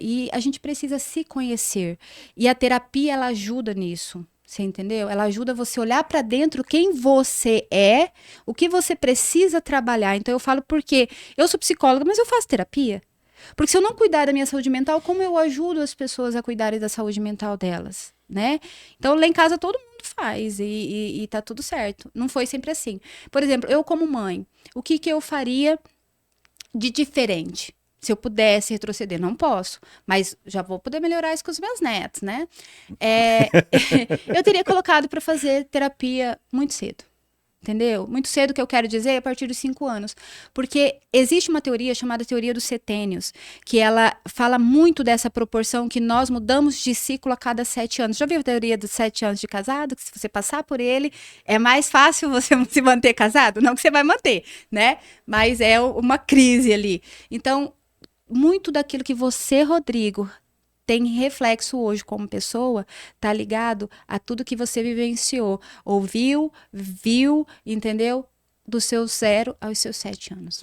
E a gente precisa se conhecer. E a terapia, ela ajuda nisso. Você entendeu? Ela ajuda você a olhar para dentro quem você é, o que você precisa trabalhar. Então eu falo porque eu sou psicóloga, mas eu faço terapia. Porque se eu não cuidar da minha saúde mental, como eu ajudo as pessoas a cuidarem da saúde mental delas, né? Então lá em casa todo mundo faz e tá tudo certo. Não foi sempre assim. Por exemplo, eu como mãe, o que eu faria de diferente? Se eu pudesse retroceder, não posso, mas já vou poder melhorar isso com os meus netos, né? Eu teria colocado para fazer terapia muito cedo. entendeu? Muito cedo, que eu quero dizer, a partir dos 5 anos. Porque existe uma teoria chamada teoria dos setênios, que ela fala muito dessa proporção que nós mudamos de ciclo a cada 7 anos. Já viu a teoria dos 7 anos de casado? Que se você passar por ele, é mais fácil você se manter casado? Não que você vai manter, né? Mas é uma crise ali. Então, muito daquilo que você, Rodrigo, tem reflexo hoje como pessoa, tá ligado a tudo que você vivenciou, ouviu, viu, entendeu? Do seu 0 aos seus 7 anos.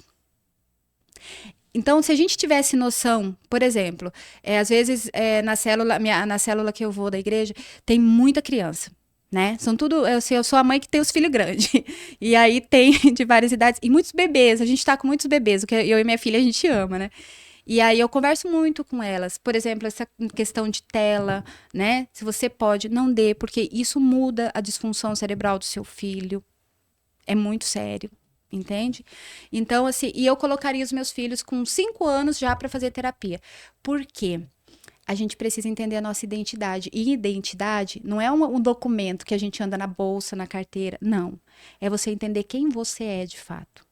Então, se a gente tivesse noção, por exemplo, às vezes na célula que eu vou da igreja, tem muita criança. Né? São tudo, eu sou a mãe que tem os filhos grandes. E aí tem de várias idades. E muitos bebês, a gente tá com muitos bebês, o que eu e minha filha a gente ama, né? E aí eu converso muito com elas. Por exemplo, essa questão de tela, né? Se você pode, não dê, porque isso muda a disfunção cerebral do seu filho. É muito sério, entende? Então, assim, e eu colocaria os meus filhos com 5 anos já para fazer terapia. Por quê? A gente precisa entender a nossa identidade. E identidade não é um documento que a gente anda na bolsa, na carteira. Não. É você entender quem você é de fato.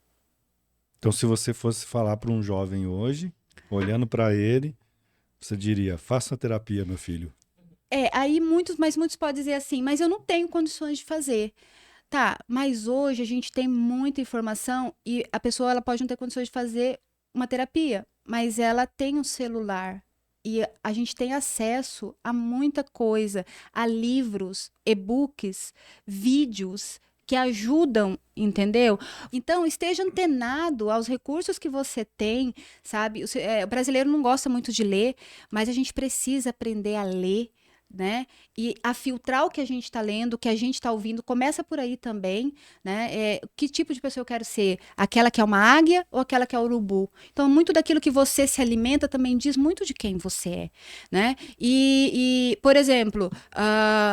Então, se você fosse falar para um jovem hoje, olhando para ele, você diria, faça terapia, meu filho. Aí muitos podem dizer assim, mas eu não tenho condições de fazer. Tá, mas hoje a gente tem muita informação e a pessoa ela pode não ter condições de fazer uma terapia, mas ela tem um celular e a gente tem acesso a muita coisa, a livros, e-books, vídeos que ajudam, entendeu? Então, esteja antenado aos recursos que você tem, sabe? O brasileiro não gosta muito de ler, mas a gente precisa aprender a ler, né? E a filtrar o que a gente está lendo, o que a gente está ouvindo, começa por aí também, né? Que tipo de pessoa eu quero ser? Aquela que é uma águia ou aquela que é urubu? Então, muito daquilo que você se alimenta também diz muito de quem você é, né? Por exemplo,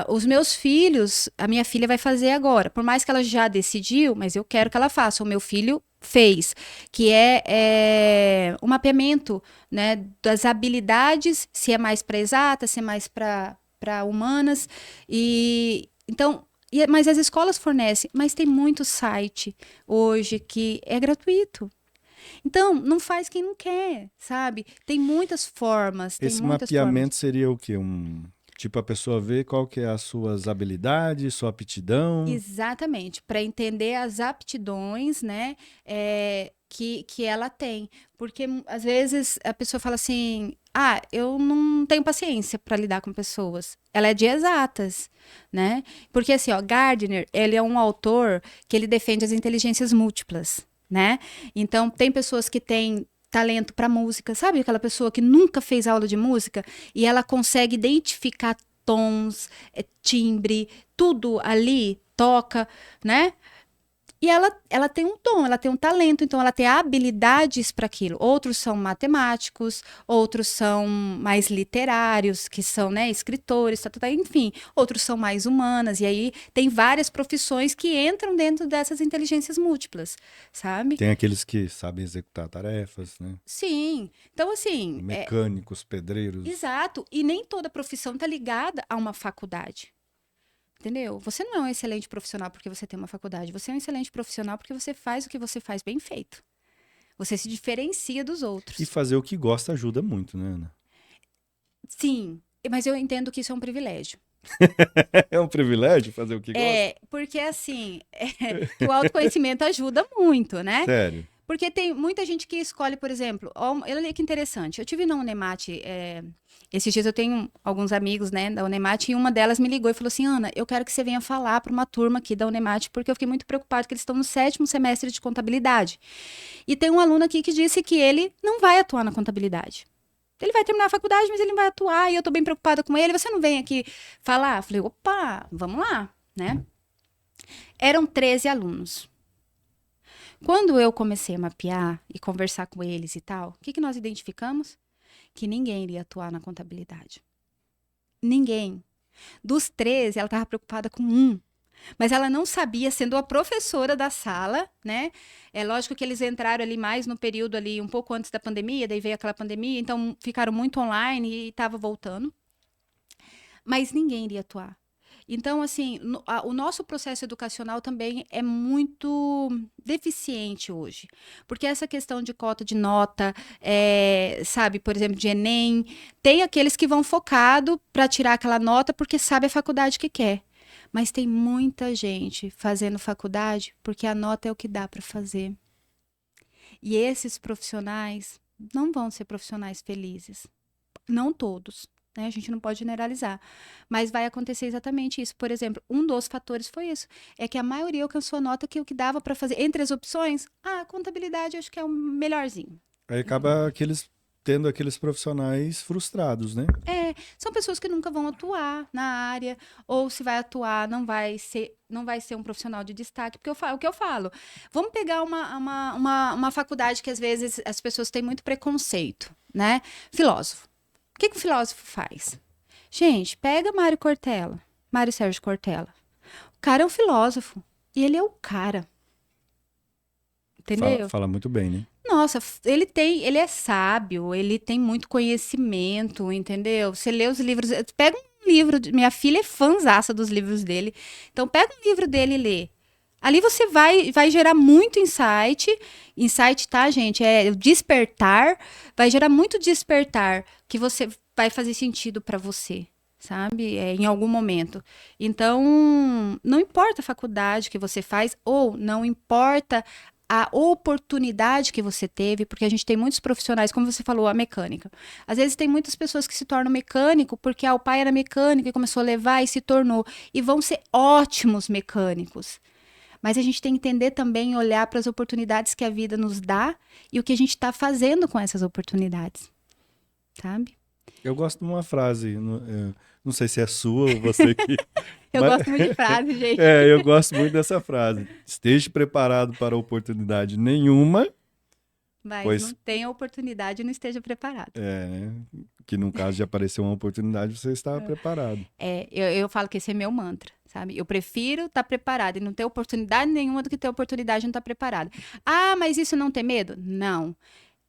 os meus filhos, a minha filha vai fazer agora, por mais que ela já decidiu, mas eu quero que ela faça. O meu filho fez, que é um mapeamento, né, das habilidades, se é mais para exatas, se é mais para humanas, mas as escolas fornecem, mas tem muito site hoje que é gratuito. Então, não faz quem não quer, sabe? Tem muitas formas, Esse mapeamento seria o quê? Tipo, a pessoa vê qual que é as suas habilidades, sua aptidão. Exatamente, para entender as aptidões, né, que ela tem. Porque às vezes a pessoa fala assim, eu não tenho paciência para lidar com pessoas. Ela é de exatas, né? Porque assim, Gardner, ele é um autor que ele defende as inteligências múltiplas, né? Então, tem pessoas que têm talento para música, sabe? Aquela pessoa que nunca fez aula de música e ela consegue identificar tons, timbre, tudo ali, toca, né? E ela tem um dom, ela tem um talento, então ela tem habilidades para aquilo. Outros são matemáticos, outros são mais literários, que são, né, escritores, enfim. Outros são mais humanas, e aí tem várias profissões que entram dentro dessas inteligências múltiplas, sabe? Tem aqueles que sabem executar tarefas, né? Sim. Então, assim... Mecânicos, pedreiros. Exato. E nem toda profissão está ligada a uma faculdade. Entendeu? Você não é um excelente profissional porque você tem uma faculdade. Você é um excelente profissional porque você faz o que você faz bem feito. Você se diferencia dos outros. E fazer o que gosta ajuda muito, né, Ana? Sim, mas eu entendo que isso é um privilégio. É um privilégio fazer o que gosta? Porque assim, que o autoconhecimento ajuda muito, né? Sério? Porque tem muita gente que escolhe, por exemplo, olha que interessante, eu tive na Unemat, esses dias eu tenho alguns amigos, né, da Unemat, e uma delas me ligou e falou assim, Ana, eu quero que você venha falar para uma turma aqui da Unemat, porque eu fiquei muito preocupada que eles estão no 7º semestre de contabilidade. E tem um aluno aqui que disse que ele não vai atuar na contabilidade. Ele vai terminar a faculdade, mas ele não vai atuar, e eu tô bem preocupada com ele, você não vem aqui falar? Eu falei, opa, vamos lá, né? Eram 13 alunos. Quando eu comecei a mapear e conversar com eles e tal, o que nós identificamos? Que ninguém iria atuar na contabilidade. Ninguém. Dos 13, ela estava preocupada com um. Mas ela não sabia, sendo a professora da sala, né? É lógico que eles entraram ali mais no período ali, um pouco antes da pandemia, daí veio aquela pandemia, então ficaram muito online e estava voltando. Mas ninguém iria atuar. Então, assim, o nosso processo educacional também é muito deficiente hoje. Porque essa questão de cota de nota, sabe, por exemplo, de Enem, tem aqueles que vão focado para tirar aquela nota porque sabe a faculdade que quer. Mas tem muita gente fazendo faculdade porque a nota é o que dá para fazer. E esses profissionais não vão ser profissionais felizes. Não todos, né? A gente não pode generalizar. Mas vai acontecer exatamente isso. Por exemplo, um dos fatores foi isso. É que a maioria alcançou a nota que o que dava para fazer. Entre as opções, a contabilidade acho que é o melhorzinho. Aí acaba tendo aqueles profissionais frustrados, né? São pessoas que nunca vão atuar na área, ou se vai atuar, não vai ser um profissional de destaque, porque o que eu falo, vamos pegar uma faculdade que às vezes as pessoas têm muito preconceito, né? Filósofo. O que o filósofo faz? Gente, pega Mário Sérgio Cortella. O cara é um filósofo, e ele é o cara. Entendeu? Fala muito bem, né? Nossa, ele é sábio, ele tem muito conhecimento, entendeu? Você lê os livros, pega um livro, minha filha é fãzaça dos livros dele, então pega um livro dele e lê. Ali você vai gerar muito insight, tá, gente? É o despertar, vai gerar muito despertar que você vai fazer sentido para você, sabe? Em algum momento. Então, não importa a faculdade que você faz, ou não importa a oportunidade que você teve, porque a gente tem muitos profissionais, como você falou, a mecânica. Às vezes tem muitas pessoas que se tornam mecânico porque o pai era mecânico e começou a levar e se tornou. E vão ser ótimos mecânicos. Mas a gente tem que entender também, olhar para as oportunidades que a vida nos dá e o que a gente está fazendo com essas oportunidades. Sabe? Eu gosto de uma frase, não sei se é sua ou você que... Eu gosto muito de frase, gente. Eu gosto muito dessa frase. Esteja preparado para oportunidade nenhuma. Mas não tenha oportunidade e não esteja preparado. Né? Que no caso de aparecer uma oportunidade, você está preparado. Eu falo que esse é meu mantra, sabe? Eu prefiro estar preparado e não ter oportunidade nenhuma do que ter oportunidade e não estar preparado. Ah, mas isso não ter medo? Não.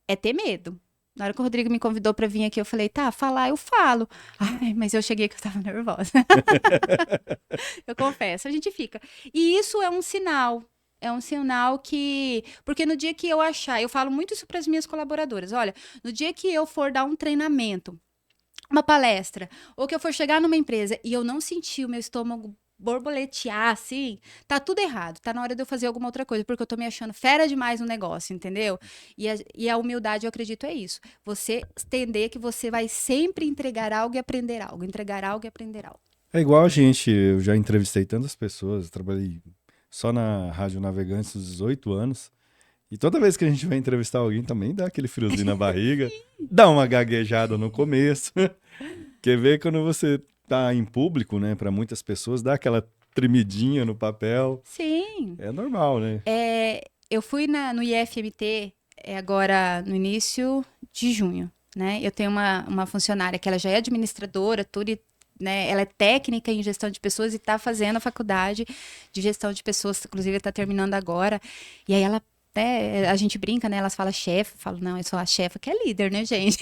É ter medo. Na hora que o Rodrigo me convidou para vir aqui, eu falei, tá, falar eu falo. Ai, mas eu cheguei que eu tava nervosa. Eu confesso, a gente fica. E isso é um sinal. É um sinal que... Porque no dia que eu achar... Eu falo muito isso para as minhas colaboradoras. Olha, no dia que eu for dar um treinamento, uma palestra, ou que eu for chegar numa empresa e eu não sentir o meu estômago borboletear, assim, tá tudo errado. Tá na hora de eu fazer alguma outra coisa, porque eu tô me achando fera demais no negócio, entendeu? E a humildade, eu acredito, é isso. Você entender que você vai sempre entregar algo e aprender algo. Entregar algo e aprender algo. É igual a gente, eu já entrevistei tantas pessoas, trabalhei só na Rádio Navegantes uns 18 anos, e toda vez que a gente vai entrevistar alguém também dá aquele friozinho na barriga, dá uma gaguejada no começo. Quer ver quando você tá em público, né, para muitas pessoas, dá aquela tremidinha no papel. Sim. É normal, né? Eu fui no IFMT agora no início de junho, né? Eu tenho uma funcionária que ela já é administradora, tudo, né? Ela é técnica em gestão de pessoas e está fazendo a faculdade de gestão de pessoas, inclusive está terminando agora. E aí ela, a gente brinca, né? Elas falam chefe, eu falo, não, eu sou a chefa que é líder, né, gente?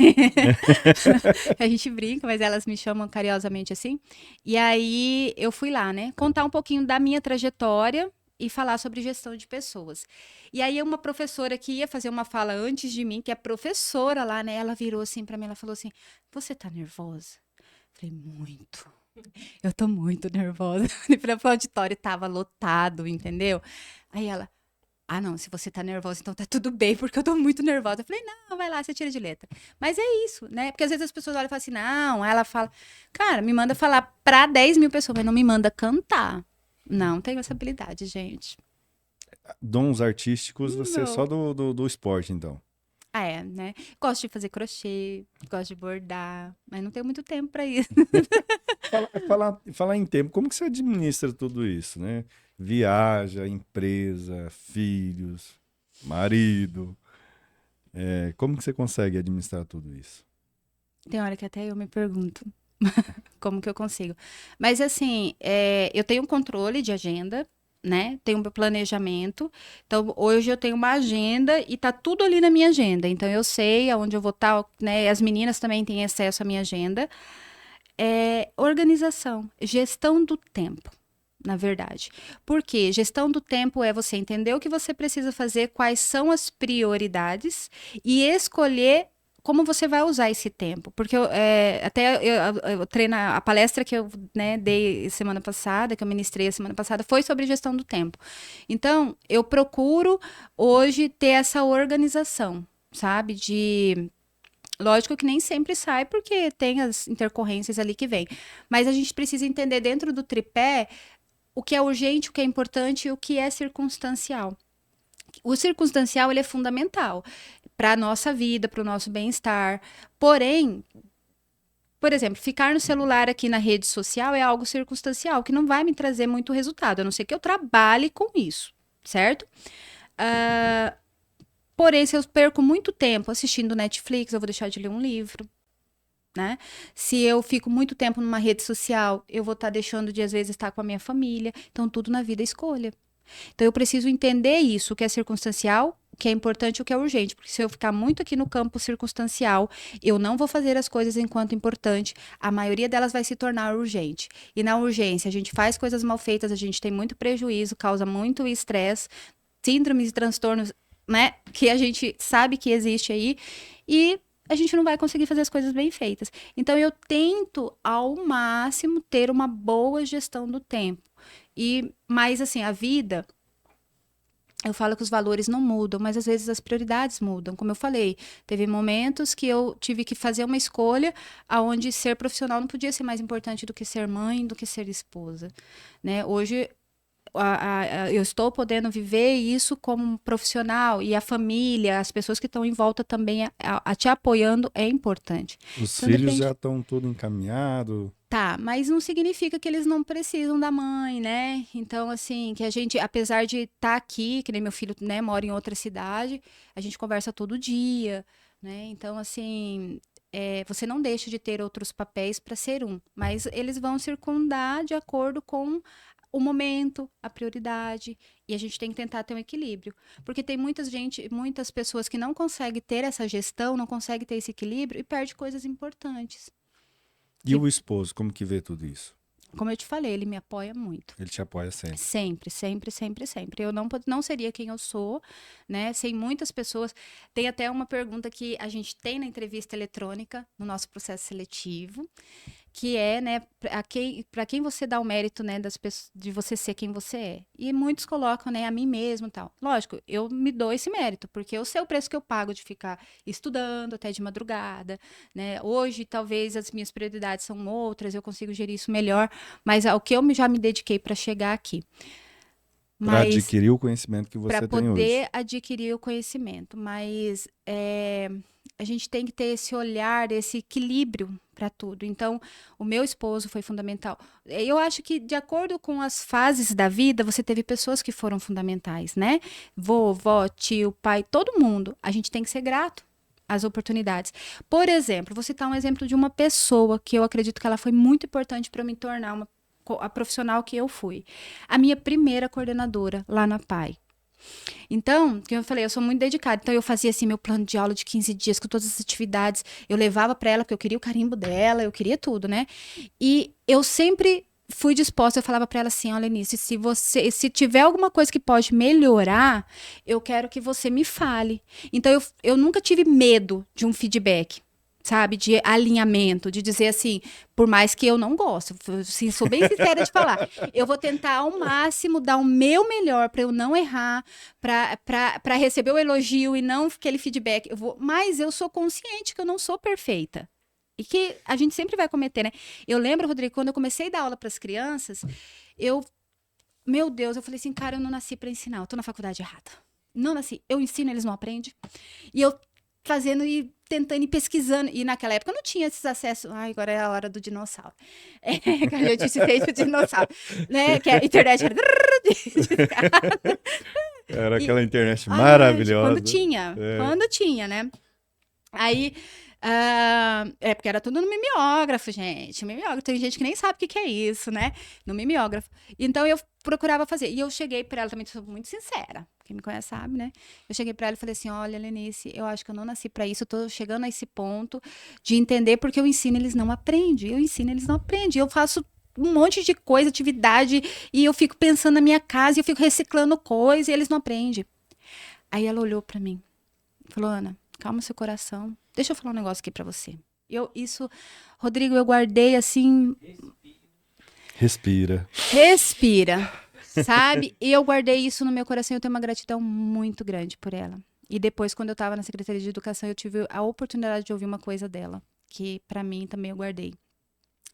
A gente brinca, mas elas me chamam carinhosamente assim. E aí eu fui lá, né? Contar um pouquinho da minha trajetória e falar sobre gestão de pessoas. E aí uma professora que ia fazer uma fala antes de mim, que é professora lá, né? Ela virou assim para mim, ela falou assim, você tá nervosa? Falei, muito. Eu tô muito nervosa. O auditório tava lotado, entendeu? Aí ela, não, se você tá nervosa, então tá tudo bem, porque eu tô muito nervosa. Eu falei, não, vai lá, você tira de letra. Mas é isso, né? Porque às vezes as pessoas olham e falam assim, não, ela fala, cara, me manda falar pra 10 mil pessoas, mas não me manda cantar. Não tenho essa habilidade, gente. Dons artísticos, você é só do esporte, então. Né? Gosto de fazer crochê, gosto de bordar, mas não tenho muito tempo para isso. Falar em tempo, como que você administra tudo isso, né? Viaja, empresa, filhos, marido. Como que você consegue administrar tudo isso? Tem hora que até eu me pergunto como que eu consigo. Mas assim, eu tenho um controle de agenda, né? Tenho meu planejamento. Então, hoje eu tenho uma agenda e tá tudo ali na minha agenda. Então, eu sei aonde eu vou estar, né? As meninas também têm acesso à minha agenda. é organização, gestão do tempo. Na verdade. Porque gestão do tempo é você entender o que você precisa fazer, quais são as prioridades e escolher como você vai usar esse tempo. Porque eu treino, a palestra que eu, né, dei semana passada, que eu ministrei a semana passada, foi sobre gestão do tempo. Então, eu procuro hoje ter essa organização, sabe? Lógico que nem sempre sai, porque tem as intercorrências ali que vem. Mas a gente precisa entender dentro do tripé o que é urgente, o que é importante e o que é circunstancial. O circunstancial ele é fundamental para a nossa vida, para o nosso bem-estar. Porém, por exemplo, ficar no celular aqui na rede social é algo circunstancial, que não vai me trazer muito resultado, a não ser que eu trabalhe com isso, certo? Porém, se eu perco muito tempo assistindo Netflix, eu vou deixar de ler um livro. Né? Se eu fico muito tempo numa rede social, eu vou estar deixando de, às vezes, estar com a minha família. Então, tudo na vida é escolha. Então, eu preciso entender isso, o que é circunstancial, o que é importante e o que é urgente. Porque se eu ficar muito aqui no campo circunstancial, eu não vou fazer as coisas enquanto importante. A maioria delas vai se tornar urgente. E na urgência, a gente faz coisas mal feitas, a gente tem muito prejuízo, causa muito estresse, síndromes e transtornos, né? Que a gente sabe que existe aí. E a gente não vai conseguir fazer as coisas bem feitas. Então, eu tento, ao máximo, ter uma boa gestão do tempo. Mas, assim, a vida, eu falo que os valores não mudam, mas às vezes as prioridades mudam. Como eu falei, teve momentos que eu tive que fazer uma escolha onde ser profissional não podia ser mais importante do que ser mãe, do que ser esposa. Né? Hoje, eu estou podendo viver isso como profissional e a família, as pessoas que estão em volta também te apoiando é importante. Os Então, filhos já estão tudo encaminhado. Tá, mas não significa que eles não precisam da mãe, né? Então, assim, que a gente, apesar de estar aqui, que nem meu filho, né, mora em outra cidade, a gente conversa todo dia, né? Então, assim, você não deixa de ter outros papéis para ser um, mas eles vão circundar de acordo com o momento, a prioridade, e a gente tem que tentar ter um equilíbrio. Porque tem muitas pessoas que não conseguem ter essa gestão, não conseguem ter esse equilíbrio e perde coisas importantes. E o esposo, como que vê tudo isso? Como eu te falei, ele me apoia muito. Ele te apoia sempre. Sempre, sempre, sempre, sempre. Eu não seria quem eu sou, né? Sem muitas pessoas. Tem até uma pergunta que a gente tem na entrevista eletrônica, no nosso processo seletivo, que é, né, para quem você dá o mérito, né, de você ser quem você é. E muitos colocam, né, a mim mesmo e tal. Lógico, eu me dou esse mérito, porque eu sei o preço que eu pago de ficar estudando até de madrugada, né? Hoje, talvez as minhas prioridades são outras, eu consigo gerir isso melhor, mas ao que eu já me dediquei para chegar aqui. Para adquirir o conhecimento que você tem hoje. Para poder adquirir o conhecimento. Mas a gente tem que ter esse olhar, esse equilíbrio para tudo. Então, o meu esposo foi fundamental. Eu acho que, de acordo com as fases da vida, você teve pessoas que foram fundamentais, né? Vovó, tio, pai, todo mundo. A gente tem que ser grato às oportunidades. Por exemplo, vou citar um exemplo de uma pessoa que eu acredito que ela foi muito importante para me tornar a profissional que eu fui. A minha primeira coordenadora lá na PAI. Então, como eu falei, eu sou muito dedicada. Então, eu fazia assim meu plano de aula de 15 dias com todas as atividades. Eu levava para ela, porque eu queria o carimbo dela, eu queria tudo, né? E eu sempre fui disposta, eu falava para ela assim, olha, Lenice, se tiver alguma coisa que pode melhorar, eu quero que você me fale. Então, eu nunca tive medo de um feedback, sabe, de alinhamento, de dizer assim, por mais que eu não gosto, assim, sou bem sincera de falar, eu vou tentar ao máximo dar o meu melhor para eu não errar, para receber o elogio e não aquele feedback, mas eu sou consciente que eu não sou perfeita. E que a gente sempre vai cometer, né? Eu lembro, Rodrigo, quando eu comecei a dar aula para as crianças, meu Deus, eu falei assim, cara, eu não nasci para ensinar, eu tô na faculdade errada. Não nasci, eu ensino, eles não aprendem. E eu fazendo e tentando e pesquisando. E naquela época não tinha esses acessos. Ai, agora é a hora do dinossauro. Que a gente se fez o dinossauro. Né? Que a internet era... Era aquela internet maravilhosa. Quando tinha, né? Aí... porque era tudo no mimeógrafo, gente. Mimeógrafo. Tem gente que nem sabe o que é isso, né? No mimeógrafo. Então, eu procurava fazer. E eu cheguei para ela, também sou muito sincera, quem me conhece sabe, né? Eu cheguei para ela e falei assim, olha, Lenice, eu acho que eu não nasci para isso, eu tô chegando a esse ponto de entender porque eu ensino, eles não aprendem. Eu ensino, eles não aprendem. Eu faço um monte de coisa, atividade, e eu fico pensando na minha casa, e eu fico reciclando coisa, e eles não aprendem. Aí ela olhou para mim, falou, Ana, calma seu coração, deixa eu falar um negócio aqui para você. Rodrigo, eu guardei assim... Respira. Respira, sabe? E eu guardei isso no meu coração, eu tenho uma gratidão muito grande por ela. E depois, quando eu estava na Secretaria de Educação, eu tive a oportunidade de ouvir uma coisa dela, que para mim também eu guardei.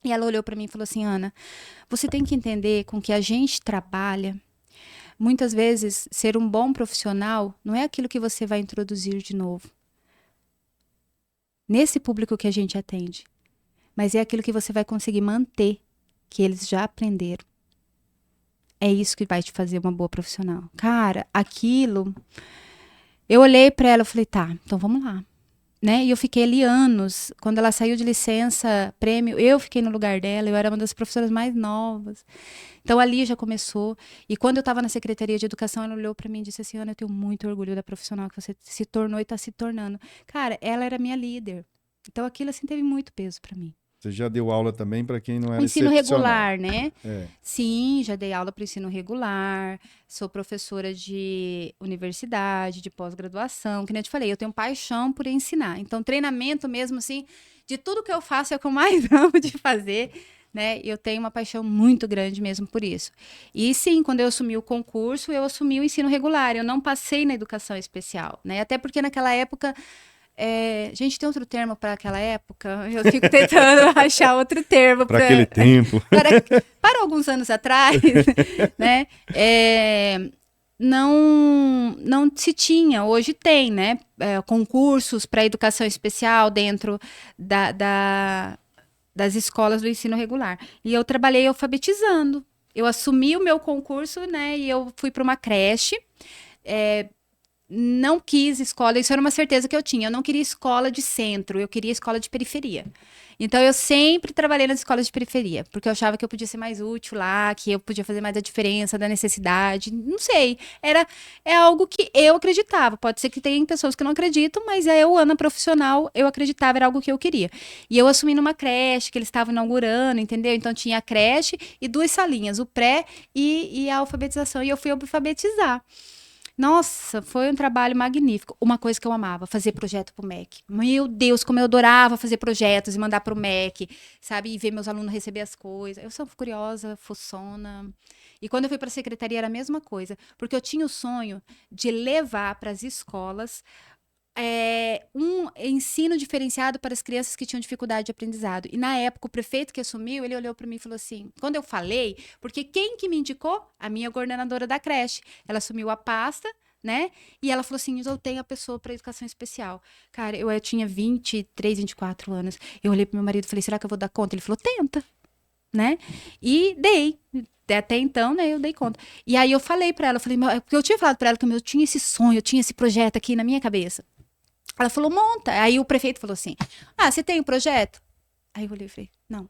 E ela olhou para mim e falou assim, Ana, você tem que entender com que a gente trabalha. Muitas vezes, ser um bom profissional não é aquilo que você vai introduzir de novo. Nesse público que a gente atende. Mas é aquilo que você vai conseguir manter, que eles já aprenderam. É isso que vai te fazer uma boa profissional. Cara, aquilo... Eu olhei para ela e falei, tá, então vamos lá. Né? E eu fiquei ali anos. Quando ela saiu de licença, prêmio, eu fiquei no lugar dela. Eu era uma das professoras mais novas. Então, ali já começou. E quando eu estava na Secretaria de Educação, ela olhou para mim e disse assim, Ana, eu tenho muito orgulho da profissional que você se tornou e está se tornando. Cara, ela era minha líder. Então, aquilo, assim, teve muito peso para mim. Você já deu aula também para quem não O era ensino excepcional. regular, né? É. Sim, já dei aula para o ensino regular, sou professora de universidade, de pós-graduação, que nem eu te falei, eu tenho paixão por ensinar. Então, treinamento mesmo, assim, de tudo que eu faço é o que eu mais amo de fazer, né? Eu tenho uma paixão muito grande mesmo por isso. E sim, quando eu assumi o concurso, eu assumi o ensino regular, eu não passei na educação especial, né? Até porque naquela época... gente, tem outro termo para aquela época? Eu fico tentando achar outro termo. Para aquele tempo. Para alguns anos atrás, né? Não se tinha, hoje tem, né? Concursos para educação especial dentro das escolas do ensino regular. E eu trabalhei alfabetizando. Eu assumi o meu concurso, né? E eu fui para uma creche. Não quis escola, isso era uma certeza que eu tinha. Eu não queria escola de centro, eu queria escola de periferia. Então, eu sempre trabalhei nas escolas de periferia, porque eu achava que eu podia ser mais útil lá, que eu podia fazer mais a diferença da necessidade. Não sei, é algo que eu acreditava. Pode ser que tenha pessoas que não acreditam, mas eu, Ana profissional, eu acreditava, era algo que eu queria. E eu assumi numa creche, que eles estavam inaugurando, entendeu? Então, tinha a creche e 2 salinhas, o pré e a alfabetização. E eu fui alfabetizar. Nossa, foi um trabalho magnífico. Uma coisa que eu amava, fazer projeto pro MEC. Meu Deus, como eu adorava fazer projetos e mandar pro MEC, sabe? E ver meus alunos receber as coisas. Eu sou curiosa, fuçona. E quando eu fui para a secretaria era a mesma coisa, porque eu tinha o sonho de levar para as escolas um ensino diferenciado para as crianças que tinham dificuldade de aprendizado. E na época, o prefeito que assumiu, ele olhou para mim e falou assim, quando eu falei, porque quem que me indicou? A minha coordenadora da creche. Ela assumiu a pasta, né? E ela falou assim, eu tenho a pessoa para educação especial. Cara, eu tinha 23, 24 anos. Eu olhei pro meu marido e falei, será que eu vou dar conta? Ele falou, tenta, né? E dei. Até então, né, eu dei conta. E aí eu falei para ela, porque eu tinha falado para ela que eu tinha esse sonho, eu tinha esse projeto aqui na minha cabeça. Ela falou, monta. Aí o prefeito falou assim, você tem o projeto? Aí eu olhei e falei, não,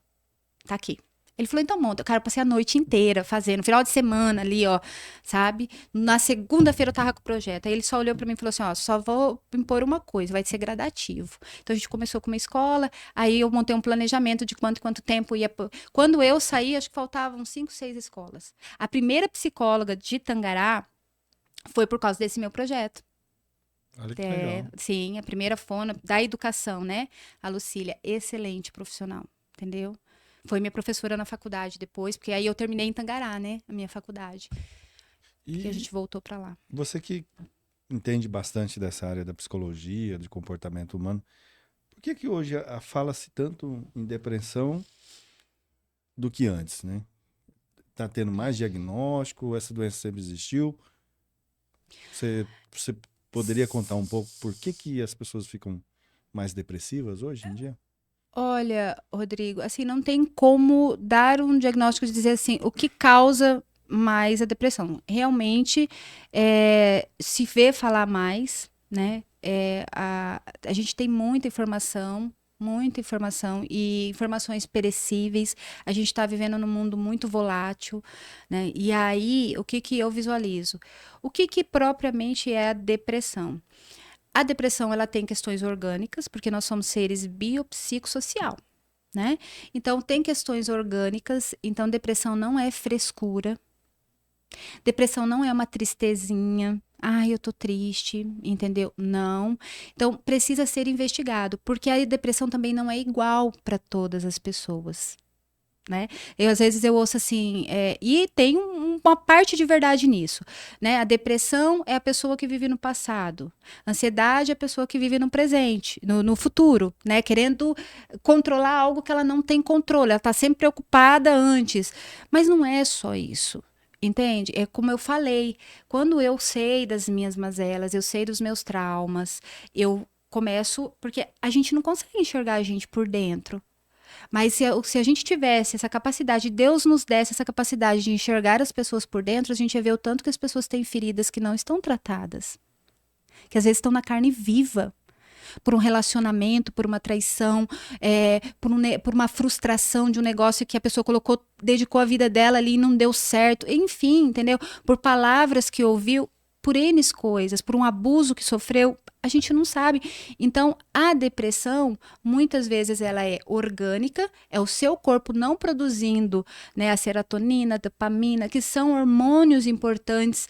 tá aqui. Ele falou, então monta. Cara, eu passei a noite inteira fazendo, final de semana ali, ó, sabe? Na segunda-feira eu tava com o projeto. Aí ele só olhou pra mim e falou assim, ó, só vou impor uma coisa, vai ser gradativo. Então a gente começou com uma escola, aí eu montei um planejamento de quanto tempo ia... Quando eu saí, acho que faltavam 5, 6 escolas. A primeira psicóloga de Tangará foi por causa desse meu projeto. Olha que legal. Sim, a primeira fono da educação, né? A Lucília, excelente profissional, entendeu? Foi minha professora na faculdade depois, porque aí eu terminei em Tangará, né? A minha faculdade. E a gente voltou para lá. Você que entende bastante dessa área da psicologia, de comportamento humano, por que hoje fala-se tanto em depressão do que antes, né? Tá tendo mais diagnóstico, essa doença sempre existiu? Você poderia contar um pouco por que as pessoas ficam mais depressivas hoje em dia? Olha, Rodrigo, assim, não tem como dar um diagnóstico de dizer assim, o que causa mais a depressão. Realmente, se vê falar mais, né? A gente tem muita informação, muita informação e informações perecíveis. A gente está vivendo num mundo muito volátil, né? E aí, o que que eu visualizo? O que que propriamente é a depressão? A depressão, ela tem questões orgânicas, porque nós somos seres biopsicossocial, né? Então, tem questões orgânicas. Então, depressão não é frescura. Depressão não é uma tristezinha. Ai, eu tô triste, entendeu? Não. Então, precisa ser investigado, porque a depressão também não é igual para todas as pessoas, né? Às vezes eu ouço assim, e tem uma parte de verdade nisso, né? A depressão é a pessoa que vive no passado, a ansiedade é a pessoa que vive no presente, no futuro, né? Querendo controlar algo que ela não tem controle, ela tá sempre preocupada antes, mas não é só isso. Entende? É como eu falei, quando eu sei das minhas mazelas, eu sei dos meus traumas, eu começo, porque a gente não consegue enxergar a gente por dentro. Mas se a gente tivesse essa capacidade, Deus nos desse essa capacidade de enxergar as pessoas por dentro, a gente ia ver o tanto que as pessoas têm feridas que não estão tratadas. Que às vezes estão na carne viva. Por um relacionamento, por uma traição, por uma frustração de um negócio que a pessoa colocou, dedicou a vida dela ali e não deu certo. Enfim, entendeu? Por palavras que ouviu, por N coisas, por um abuso que sofreu, a gente não sabe. Então, a depressão, muitas vezes, ela é orgânica, é o seu corpo não produzindo, né, a serotonina, a dopamina, que são hormônios importantes,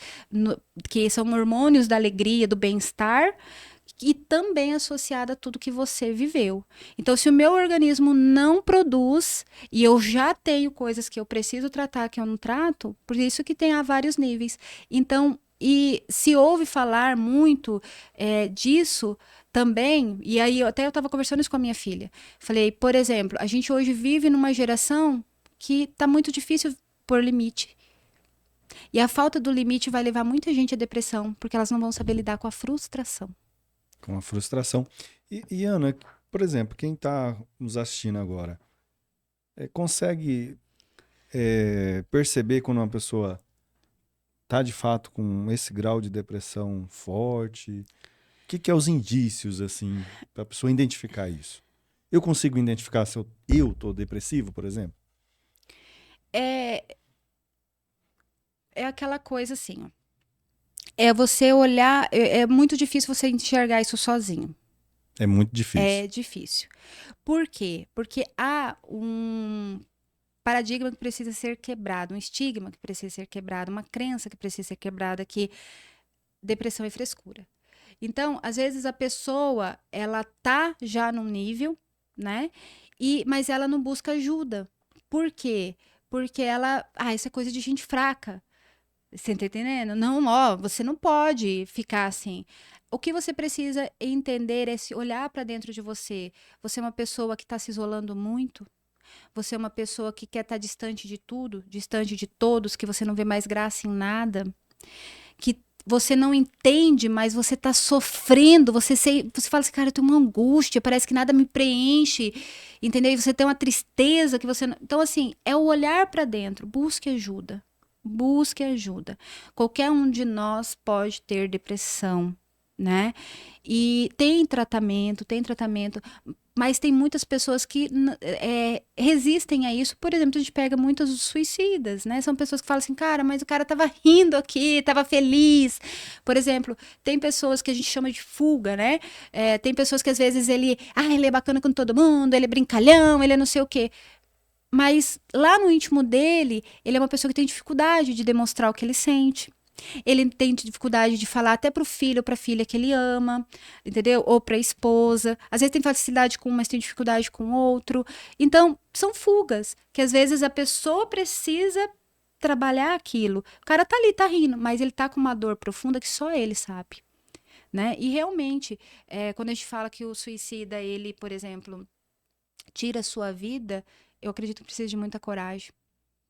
que são hormônios da alegria, do bem-estar, e também associada a tudo que você viveu. Então, se o meu organismo não produz e eu já tenho coisas que eu preciso tratar que eu não trato, por isso que tem há vários níveis. Então, e se ouve falar muito disso também, e aí até eu estava conversando isso com a minha filha. Falei, por exemplo, a gente hoje vive numa geração que está muito difícil pôr limite. E a falta do limite vai levar muita gente à depressão, porque elas não vão saber lidar com a frustração. Com a frustração. E Ana, por exemplo, quem está nos assistindo agora, consegue perceber quando uma pessoa está de fato com esse grau de depressão forte? O que é os indícios, assim, para a pessoa identificar isso? Eu consigo identificar se eu estou depressivo, por exemplo? É, é aquela coisa assim, ó. É você olhar, é muito difícil você enxergar isso sozinho. É muito difícil. É difícil. Por quê? Porque há um paradigma que precisa ser quebrado, um estigma que precisa ser quebrado, uma crença que precisa ser quebrada, que depressão é frescura. Então, às vezes a pessoa, ela tá já num nível, né? Mas ela não busca ajuda. Por quê? Porque isso é coisa de gente fraca. Você tá entendendo? Não, ó, você não pode ficar assim. O que você precisa entender é se olhar para dentro de você. Você é uma pessoa que está se isolando muito. Você é uma pessoa que quer estar distante de tudo, distante de todos, que você não vê mais graça em nada, que você não entende, mas você está sofrendo. Você fala assim, cara, eu tenho uma angústia, parece que nada me preenche, entendeu? E você tem uma tristeza que você não... Então, assim, é o olhar para dentro. Busque ajuda. Busque ajuda. Qualquer um de nós pode ter depressão, né? E tem tratamento, mas tem muitas pessoas que resistem a isso. Por exemplo, a gente pega muitos suicidas, né? São pessoas que falam assim, cara, mas o cara tava rindo aqui, tava feliz. Por exemplo, tem pessoas que a gente chama de fuga, né? Tem pessoas que às vezes ele é bacana com todo mundo, ele é brincalhão, ele é não sei o quê. Mas lá no íntimo dele, ele é uma pessoa que tem dificuldade de demonstrar o que ele sente. Ele tem dificuldade de falar até pro filho ou pra filha que ele ama, entendeu? Ou pra esposa. Às vezes tem facilidade com um, mas tem dificuldade com o outro. Então, são fugas, que às vezes a pessoa precisa trabalhar aquilo. O cara tá ali, tá rindo, mas ele tá com uma dor profunda que só ele sabe, né? E realmente, quando a gente fala que o suicida, ele, por exemplo, tira a sua vida, eu acredito que precisa de muita coragem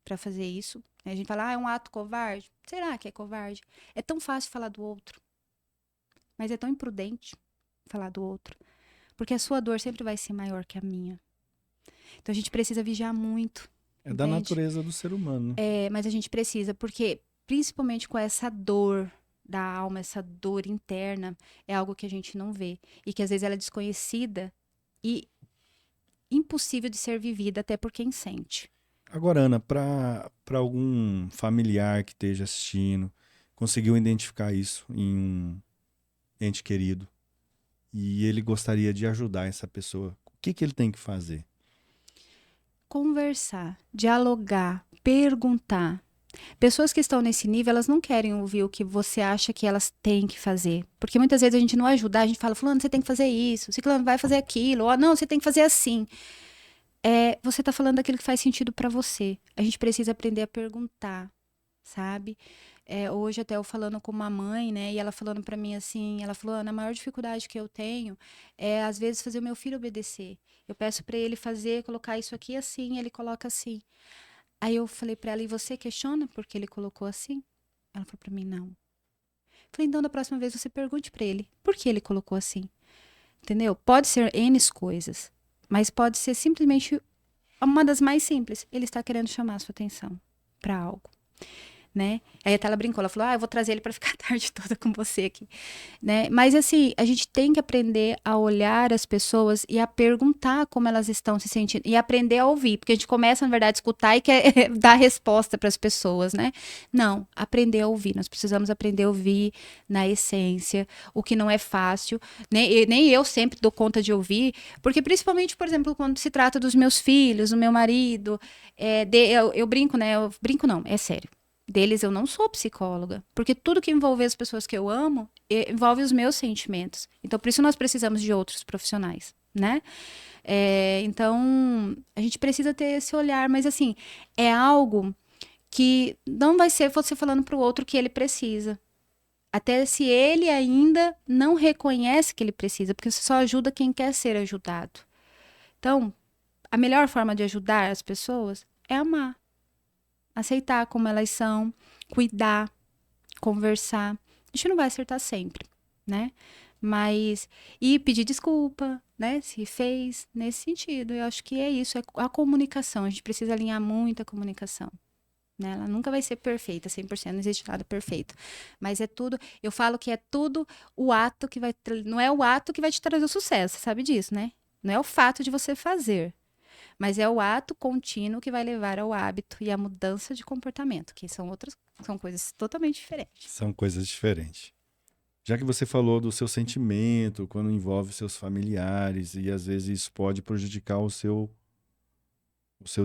para fazer isso. A gente fala, é um ato covarde. Será que é covarde? É tão fácil falar do outro, mas é tão imprudente falar do outro, porque a sua dor sempre vai ser maior que a minha. Então a gente precisa vigiar muito. É entende? da natureza do ser humano, né? Mas a gente precisa, porque principalmente com essa dor da alma, essa dor interna, é algo que a gente não vê e que às vezes ela é desconhecida e impossível de ser vivida até por quem sente. Agora, Ana, para algum familiar que esteja assistindo, conseguiu identificar isso em um ente querido e ele gostaria de ajudar essa pessoa, o que que ele tem que fazer? Conversar, dialogar, perguntar. Pessoas que estão nesse nível, elas não querem ouvir o que você acha que elas têm que fazer. Porque muitas vezes a gente não ajuda, a gente fala, fulano, você tem que fazer isso, ciclano vai fazer aquilo, ou não, você tem que fazer assim. Você está falando daquilo que faz sentido para você. A gente precisa aprender a perguntar, sabe? Hoje até eu falando com uma mãe, né? E ela falando para mim assim, ela falou, Ana, a maior dificuldade que eu tenho é às vezes fazer o meu filho obedecer. Eu peço para ele fazer, colocar isso aqui assim, ele coloca assim. Aí eu falei para ela, e você questiona por que ele colocou assim? Ela falou para mim, não. Falei, então da próxima vez você pergunte para ele, por que ele colocou assim? Entendeu? Pode ser N coisas, mas pode ser simplesmente uma das mais simples. Ele está querendo chamar a sua atenção para algo, né? Aí até ela brincou, ela falou, eu vou trazer ele para ficar a tarde toda com você aqui, né? Mas assim, a gente tem que aprender a olhar as pessoas e a perguntar como elas estão se sentindo e aprender a ouvir, porque a gente começa, na verdade, a escutar e quer dar resposta para as pessoas, né? Não, aprender a ouvir. Nós precisamos aprender a ouvir na essência, o que não é fácil, nem eu sempre dou conta de ouvir, porque principalmente, por exemplo, quando se trata dos meus filhos, do meu marido, eu brinco, né? Eu brinco não, é sério. Deles eu não sou psicóloga, porque tudo que envolve as pessoas que eu amo envolve os meus sentimentos. Então, por isso nós precisamos de outros profissionais, né? Então, a gente precisa ter esse olhar, mas assim, é algo que não vai ser você falando para o outro que ele precisa. Até se ele ainda não reconhece que ele precisa, porque você só ajuda quem quer ser ajudado. Então, a melhor forma de ajudar as pessoas é amar. Aceitar como elas são, cuidar, conversar. A gente não vai acertar sempre, né? Mas, e pedir desculpa, né? Se fez nesse sentido. Eu acho que é isso, é a comunicação. A gente precisa alinhar muito a comunicação, né? Ela nunca vai ser perfeita, 100%, não existe nada perfeito. Mas é tudo, eu falo que é tudo o ato que vai, não é o ato que vai te trazer o sucesso, você sabe disso, né? Não é o fato de você fazer, mas é o ato contínuo que vai levar ao hábito e à mudança de comportamento, que são coisas totalmente diferentes. São coisas diferentes. Já que você falou do seu sentimento, quando envolve seus familiares, e às vezes isso pode prejudicar o seu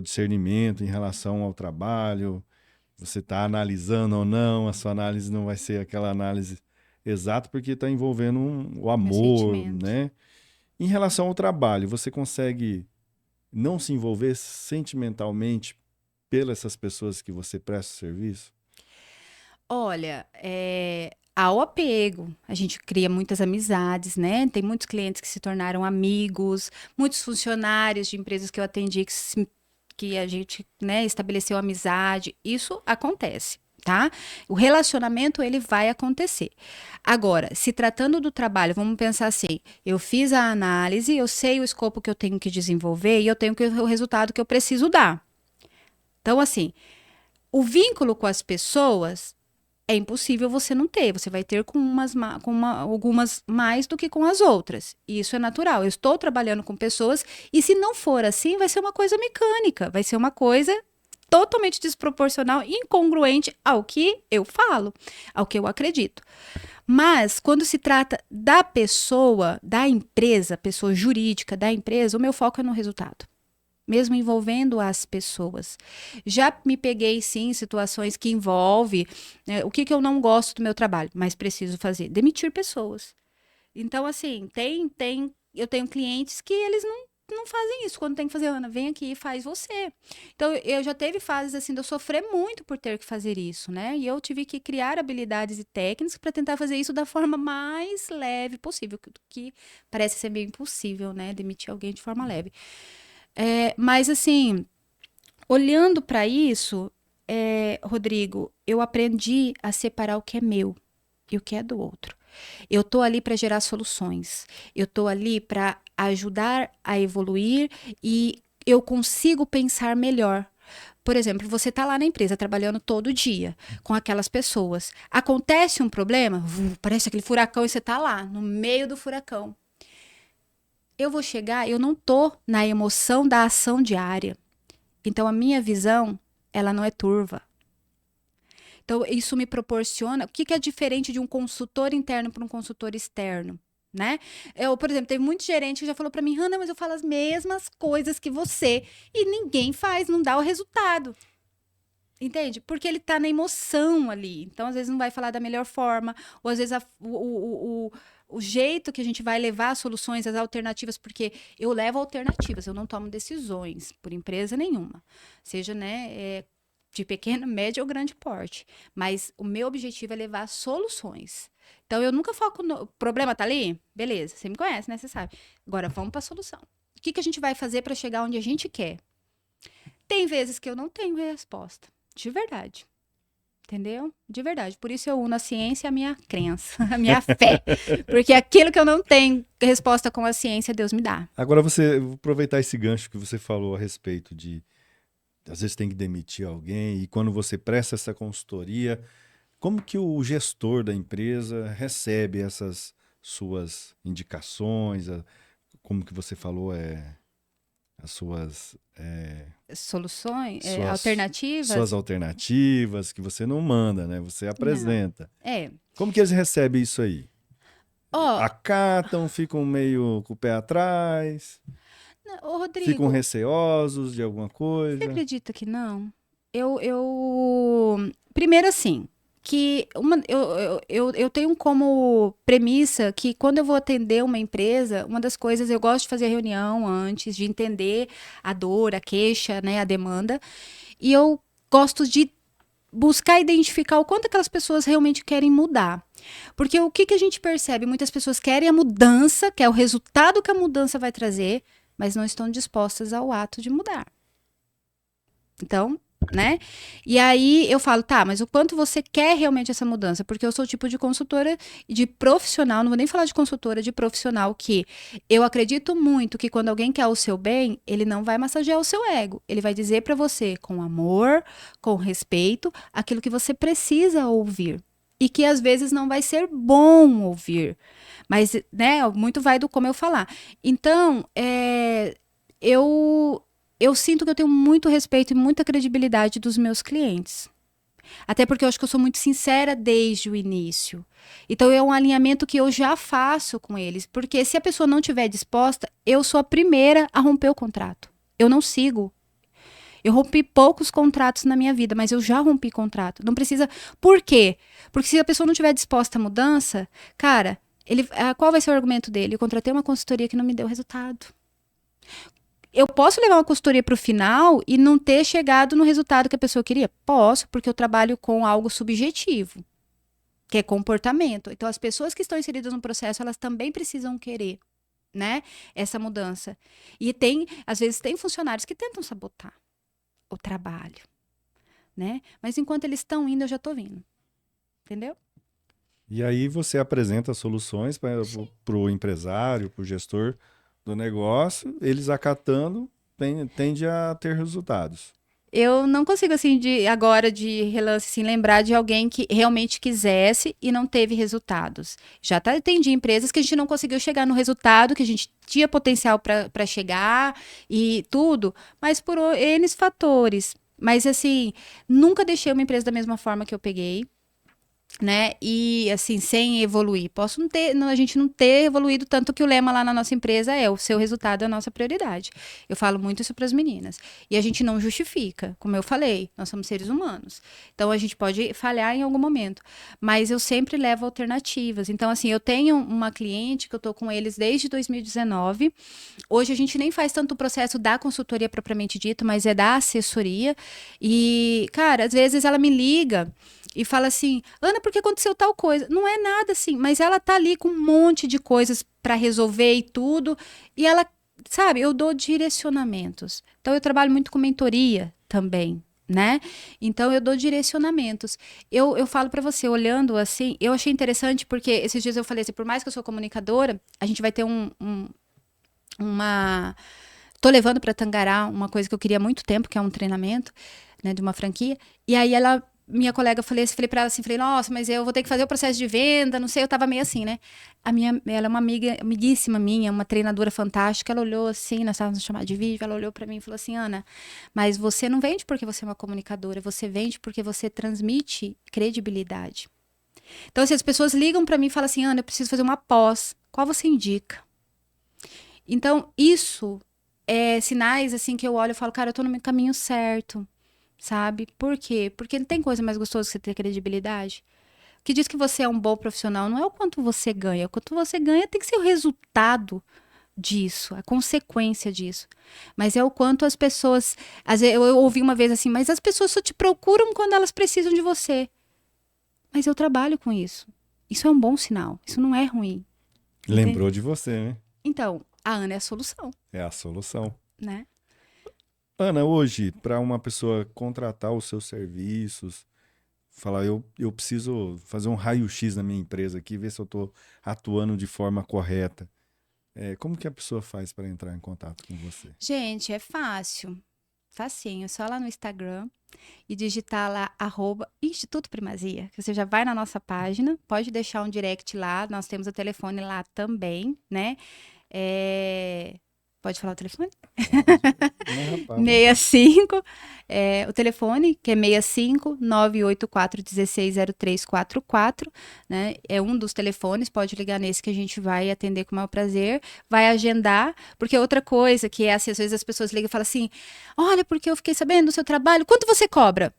discernimento em relação ao trabalho, você está analisando ou não, a sua análise não vai ser aquela análise exata, porque está envolvendo o amor, né? Em relação ao trabalho, você consegue não se envolver sentimentalmente pelas essas pessoas que você presta serviço? Olha, ao apego, a gente cria muitas amizades, né? Tem muitos clientes que se tornaram amigos, muitos funcionários de empresas que eu atendi que a gente, né, estabeleceu amizade. Isso acontece, tá? O relacionamento, ele vai acontecer. Agora, se tratando do trabalho, vamos pensar assim, eu fiz a análise, eu sei o escopo que eu tenho que desenvolver e eu tenho o resultado que eu preciso dar. Então, assim, o vínculo com as pessoas é impossível você não ter. Você vai ter algumas mais do que com as outras. E isso é natural. Eu estou trabalhando com pessoas e se não for assim, vai ser uma coisa mecânica. Vai ser uma coisa totalmente desproporcional, incongruente ao que eu falo, ao que eu acredito. Mas, quando se trata da pessoa, da empresa, pessoa jurídica da empresa, o meu foco é no resultado. Mesmo envolvendo as pessoas. Já me peguei, sim, em situações que envolvem o que eu não gosto do meu trabalho, mas preciso fazer. Demitir pessoas. Então, assim, eu tenho clientes que eles não fazem isso. Quando tem que fazer, Ana, vem aqui e faz você. Então, eu já teve fases, assim, de eu sofrer muito por ter que fazer isso, né? E eu tive que criar habilidades e técnicas para tentar fazer isso da forma mais leve possível, que parece ser meio impossível, né? Demitir alguém de forma leve. Mas assim, olhando para isso, Rodrigo, eu aprendi a separar o que é meu e o que é do outro. Eu tô ali para gerar soluções. Eu tô ali para ajudar a evoluir e eu consigo pensar melhor. Por exemplo, você tá lá na empresa trabalhando todo dia com aquelas pessoas. Acontece um problema, parece aquele furacão e você tá lá no meio do furacão. eu vou chegar, eu não tô na emoção da ação diária. Então, a minha visão, ela não é turva. Então, isso me proporciona... O que é diferente de um consultor interno para um consultor externo? Né? Eu, por exemplo, teve muito gerente que já falou para mim, Hannah, mas eu falo as mesmas coisas que você e ninguém faz, não dá o resultado. Entende? Porque ele tá na emoção ali. Então, às vezes, não vai falar da melhor forma, ou às vezes o jeito que a gente vai levar as soluções, as alternativas, porque eu levo alternativas, eu não tomo decisões por empresa nenhuma. Seja, né, de pequeno, médio ou grande porte. Mas o meu objetivo é levar soluções. Então, eu nunca foco no... O problema tá ali? Beleza, você me conhece, né? Você sabe. Agora, vamos para a solução. O que a gente vai fazer para chegar onde a gente quer? Tem vezes que eu não tenho resposta. De verdade. Entendeu? De verdade. Por isso eu uno a ciência e a minha crença, a minha fé. Porque aquilo que eu não tenho resposta com a ciência, Deus me dá. Agora vou aproveitar esse gancho que você falou a respeito de, às vezes tem que demitir alguém, e quando você presta essa consultoria, como que o gestor da empresa recebe essas suas indicações, como que você falou, as Soluções, suas alternativas? alternativas, que você não manda, né? Você Não. apresenta. Como que eles recebem isso aí? Ó, Acatam, ficam meio com o pé atrás, ficam Rodrigo, receosos de alguma você coisa? acredita que não? Primeiro assim, que eu tenho como premissa que quando eu vou atender uma empresa, uma das coisas, eu gosto de fazer reunião antes, de entender a dor, a queixa, né, a demanda, e eu gosto de buscar identificar o quanto aquelas pessoas realmente querem mudar. Porque o que a gente percebe? Muitas pessoas querem a mudança, que é o resultado que a mudança vai trazer, mas não estão dispostas ao ato de mudar. Então, né? E aí eu falo, tá, mas o quanto você quer realmente essa mudança? Porque eu sou o tipo de consultora e de profissional, não vou nem falar de consultora, de profissional, que eu acredito muito que quando alguém quer o seu bem, ele não vai massagear o seu ego. Ele vai dizer pra você com amor, com respeito, aquilo que você precisa ouvir. E que às vezes não vai ser bom ouvir. Mas, né, muito vai do como eu falar. Então, eu sinto que eu tenho muito respeito e muita credibilidade dos meus clientes. Até porque eu acho que eu sou muito sincera desde o início. Então é um alinhamento que eu já faço com eles. Porque se a pessoa não estiver disposta, eu sou a primeira a romper o contrato. Eu não sigo. Eu rompi poucos contratos na minha vida, mas eu já rompi contrato. Não precisa. Por quê? Porque se a pessoa não estiver disposta à mudança, cara, qual vai ser o argumento dele? Eu contratei uma consultoria que não me deu resultado. Eu posso levar uma consultoria para o final e não ter chegado no resultado que a pessoa queria? Posso, porque eu trabalho com algo subjetivo, que é comportamento. Então, as pessoas que estão inseridas no processo, elas também precisam querer, né, essa mudança. E às vezes, tem funcionários que tentam sabotar o trabalho, né? Mas enquanto eles estão indo, eu já estou vindo. Entendeu? E aí você apresenta soluções para o empresário, para o gestor do negócio, eles acatando, tende a ter resultados. Eu não consigo, assim, agora de relance, assim, lembrar de alguém que realmente quisesse e não teve resultados. Já atendi empresas que a gente não conseguiu chegar no resultado, que a gente tinha potencial para chegar e tudo, mas por N fatores. Mas, assim, nunca deixei uma empresa da mesma forma que eu peguei. Né? E assim, sem evoluir. A gente não ter evoluído tanto que o lema lá na nossa empresa é o seu resultado é a nossa prioridade. Eu falo muito isso para as meninas. E a gente não justifica, como eu falei, nós somos seres humanos. Então a gente pode falhar em algum momento, mas eu sempre levo alternativas. Então assim, eu tenho uma cliente que eu tô com eles desde 2019. Hoje a gente nem faz tanto o processo da consultoria propriamente dito, mas é da assessoria. E, cara, às vezes ela me liga e fala assim, Ana, por que aconteceu tal coisa? Não é nada assim, mas ela tá ali com um monte de coisas para resolver e tudo, e ela, sabe, eu dou direcionamentos. Então eu trabalho muito com mentoria também, né? Então eu dou direcionamentos. Eu falo para você, olhando assim, eu achei interessante porque esses dias eu falei assim, por mais que eu sou comunicadora, a gente vai ter uma... Tô levando para Tangará uma coisa que eu queria há muito tempo, que é um treinamento, né, de uma franquia, e aí ela minha colega, falei pra ela assim, falei, nossa, mas eu vou ter que fazer o processo de venda, não sei, eu tava meio assim, né? Ela é uma amiga, amiguíssima minha, uma treinadora fantástica, ela olhou assim, nós estávamos chamando de vídeo, ela olhou pra mim e falou assim, Ana, mas você não vende porque você é uma comunicadora, você vende porque você transmite credibilidade. Então, assim, as pessoas ligam pra mim e falam assim, Ana, eu preciso fazer uma pós, qual você indica? Então, isso é sinais, assim, que eu olho e falo, cara, eu tô no caminho certo, sabe? Por quê? Porque não tem coisa mais gostosa que você ter credibilidade. O que diz que você é um bom profissional não é o quanto você ganha. O quanto você ganha tem que ser o resultado disso, a consequência disso. Mas é o quanto as pessoas. Às vezes, eu ouvi uma vez assim, mas as pessoas só te procuram quando elas precisam de você. Mas eu trabalho com isso. Isso é um bom sinal. Isso não é ruim. Entende? Lembrou de você, né? Então, a Ana é a solução, É a solução. né? Ana, hoje, para uma pessoa contratar os seus serviços, falar, eu preciso fazer um raio-x na minha empresa aqui, ver se eu estou atuando de forma correta. Como que a pessoa faz para entrar em contato com você? Gente, é fácil. Facinho, só lá no Instagram e digitar lá @Instituto Primazia, que você já vai na nossa página, pode deixar um direct lá, nós temos o telefone lá também, né? Pode falar o telefone? Não, rapaz, à vontade. 65, o telefone, que é 65 984 160344, né? É um dos telefones, pode ligar nesse que a gente vai atender com o maior prazer, vai agendar, porque outra coisa que é assim, às vezes as pessoas ligam e falam assim, olha, porque eu fiquei sabendo do seu trabalho, quanto você cobra?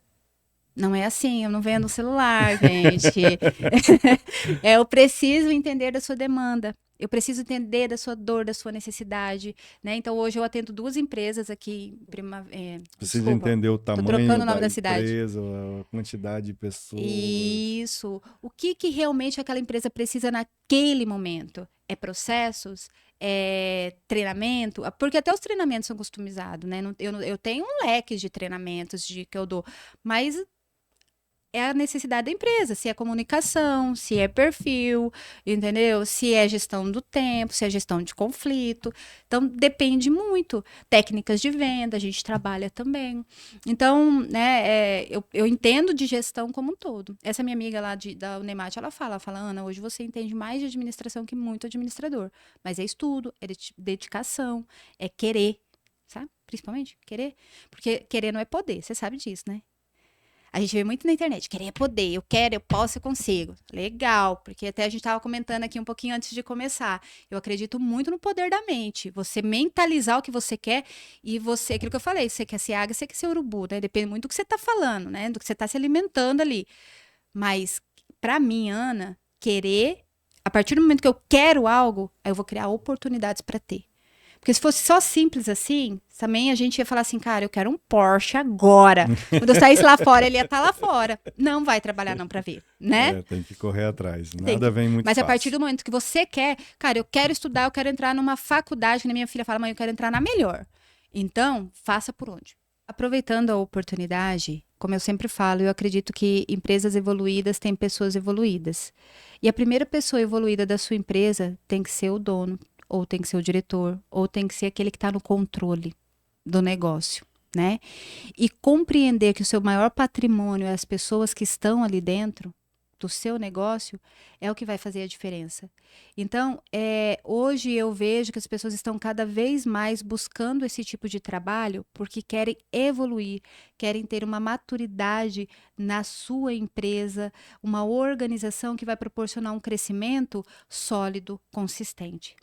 Não é assim, eu não vendo celular, gente. Eu preciso entender da sua demanda. Eu preciso entender da sua dor, da sua necessidade, né? Então hoje eu atendo 2 empresas aqui, Precisa desculpa, entender o tô tamanho trocando o nome da da cidade. empresa, a quantidade de pessoas. Isso. O que realmente aquela empresa precisa naquele momento? É processos? É treinamento? Porque até os treinamentos são customizados, né? Eu tenho um leque de treinamentos que eu dou, mas é a necessidade da empresa, se é comunicação, se é perfil, entendeu? Se é gestão do tempo, se é gestão de conflito. Então, depende muito. Técnicas de venda, a gente trabalha também. Então, né, eu entendo de gestão como um todo. Essa minha amiga lá da Unemat, ela fala, Ana, hoje você entende mais de administração que muito administrador. Mas é estudo, é dedicação, é querer, sabe? Principalmente, querer. Porque querer não é poder, você sabe disso, né? A gente vê muito na internet, querer é poder, eu quero, eu posso, eu consigo. Legal, porque até a gente estava comentando aqui um pouquinho antes de começar. Eu acredito muito no poder da mente. Você mentalizar o que você quer e você, aquilo que eu falei, você quer ser águia, você quer ser urubu, né? Depende muito do que você está falando, né? Do que você está se alimentando ali. Mas, para mim, Ana, querer, a partir do momento que eu quero algo, aí eu vou criar oportunidades para ter. Porque se fosse só simples assim, também a gente ia falar assim, cara, eu quero um Porsche agora. Quando eu saísse lá fora, ele ia estar lá fora. Não vai trabalhar não para ver, né? Tem que correr atrás. Tem Nada que... vem muito Mas a partir fácil. do momento que você quer, cara, eu quero estudar, eu quero entrar numa faculdade, que minha filha fala, mãe, eu quero entrar na melhor. Então, faça por onde? Aproveitando a oportunidade, como eu sempre falo, eu acredito que empresas evoluídas têm pessoas evoluídas. E a primeira pessoa evoluída da sua empresa tem que ser o dono, ou tem que ser o diretor, ou tem que ser aquele que está no controle do negócio, né? E compreender que o seu maior patrimônio é as pessoas que estão ali dentro do seu negócio é o que vai fazer a diferença. Então, hoje eu vejo que as pessoas estão cada vez mais buscando esse tipo de trabalho porque querem evoluir, querem ter uma maturidade na sua empresa, uma organização que vai proporcionar um crescimento sólido, consistente.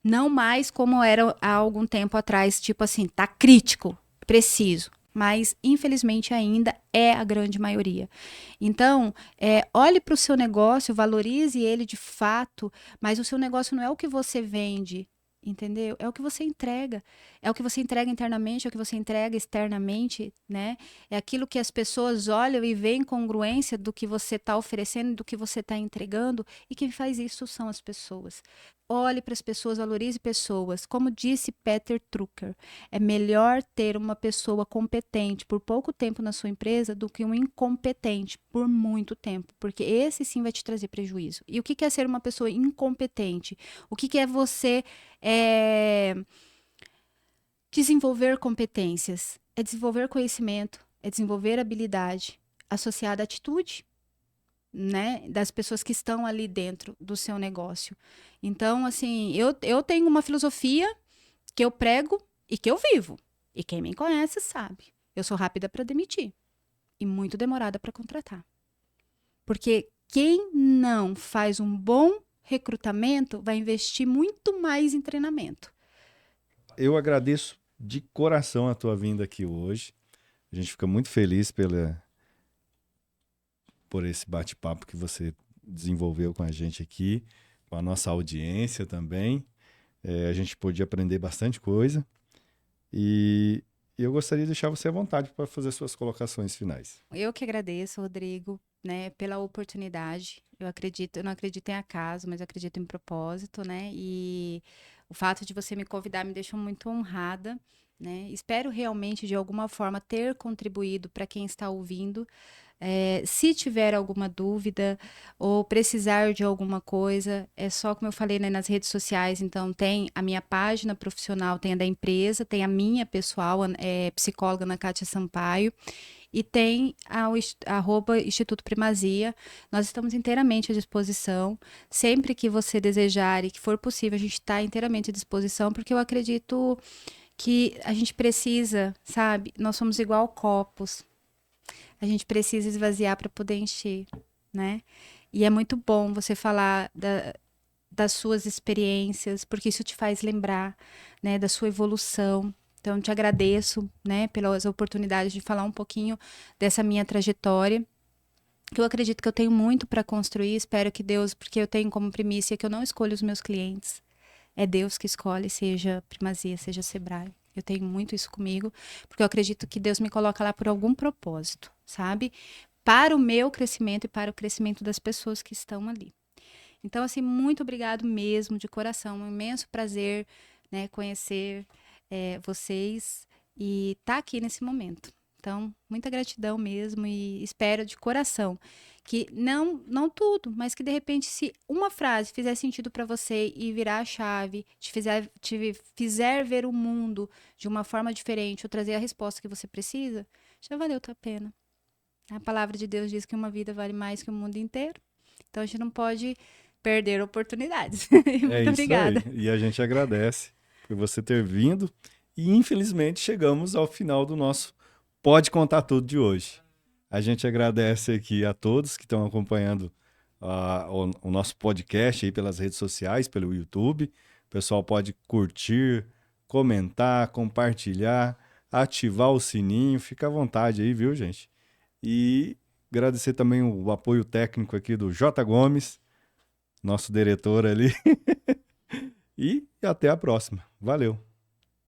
Não mais como era há algum tempo atrás, tipo assim, tá crítico, preciso. Mas, infelizmente, ainda é a grande maioria. Então, olhe para o seu negócio, valorize ele de fato, mas o seu negócio não é o que você vende, entendeu? É o que você entrega. É o que você entrega internamente, é o que você entrega externamente, né? É aquilo que as pessoas olham e veem congruência do que você está oferecendo, do que você está entregando, e quem faz isso são as pessoas. Olhe para as pessoas, valorize pessoas. Como disse Peter Drucker, é melhor ter uma pessoa competente por pouco tempo na sua empresa do que um incompetente por muito tempo, porque esse sim vai te trazer prejuízo. E o que é ser uma pessoa incompetente? O que é você desenvolver competências? É desenvolver conhecimento, é desenvolver habilidade. associada à atitude, né, das pessoas que estão ali dentro do seu negócio. Então, assim, eu tenho uma filosofia que eu prego e que eu vivo. E quem me conhece sabe. Eu sou rápida para demitir e muito demorada para contratar. Porque quem não faz um bom recrutamento vai investir muito mais em treinamento. Eu agradeço de coração a tua vinda aqui hoje. A gente fica muito feliz por esse bate-papo que você desenvolveu com a gente aqui, com a nossa audiência também. A gente pôde aprender bastante coisa e eu gostaria de deixar você à vontade para fazer suas colocações finais. Eu que agradeço, Rodrigo, né, pela oportunidade. Eu não acredito em acaso, mas eu acredito em propósito, né? E o fato de você me convidar me deixou muito honrada, né? Espero realmente, de alguma forma, ter contribuído para quem está ouvindo. Se tiver alguma dúvida ou precisar de alguma coisa, é só como eu falei, né, nas redes sociais. Então, tem a minha página profissional, tem a da empresa, tem a minha pessoal, psicóloga Ana Kátia Sampaio, e tem @ Instituto Primazia. Nós estamos inteiramente à disposição. Sempre que você desejar e que for possível, a gente está inteiramente à disposição, porque eu acredito que a gente precisa, sabe? Nós somos igual copos. A gente precisa esvaziar para poder encher, né? E é muito bom você falar das suas experiências, porque isso te faz lembrar, né, da sua evolução. Então, te agradeço, né, pelas oportunidades de falar um pouquinho dessa minha trajetória, que eu acredito que eu tenho muito para construir. Espero que Deus, porque eu tenho como primícia que eu não escolho os meus clientes. É Deus que escolhe, seja Primazia, seja Sebrae. Eu tenho muito isso comigo, porque eu acredito que Deus me coloca lá por algum propósito, sabe? Para o meu crescimento e para o crescimento das pessoas que estão ali. Então, assim, muito obrigado mesmo, de coração. Um imenso prazer, né, conhecer vocês e estar aqui nesse momento. Então, muita gratidão mesmo e espero de coração que não tudo, mas que de repente se uma frase fizer sentido para você e virar a chave, te fizer ver o mundo de uma forma diferente ou trazer a resposta que você precisa, já valeu a pena. A palavra de Deus diz que uma vida vale mais que o mundo inteiro. Então a gente não pode perder oportunidades. É Muito isso obrigada. aí. E a gente agradece por você ter vindo. E infelizmente chegamos ao final do nosso Pode Contar Tudo de hoje. A gente agradece aqui a todos que estão acompanhando o nosso podcast aí pelas redes sociais, pelo YouTube. O pessoal pode curtir, comentar, compartilhar, ativar o sininho. Fica à vontade aí, viu, gente? E agradecer também o apoio técnico aqui do J. Gomes, nosso diretor ali. E até a próxima. Valeu!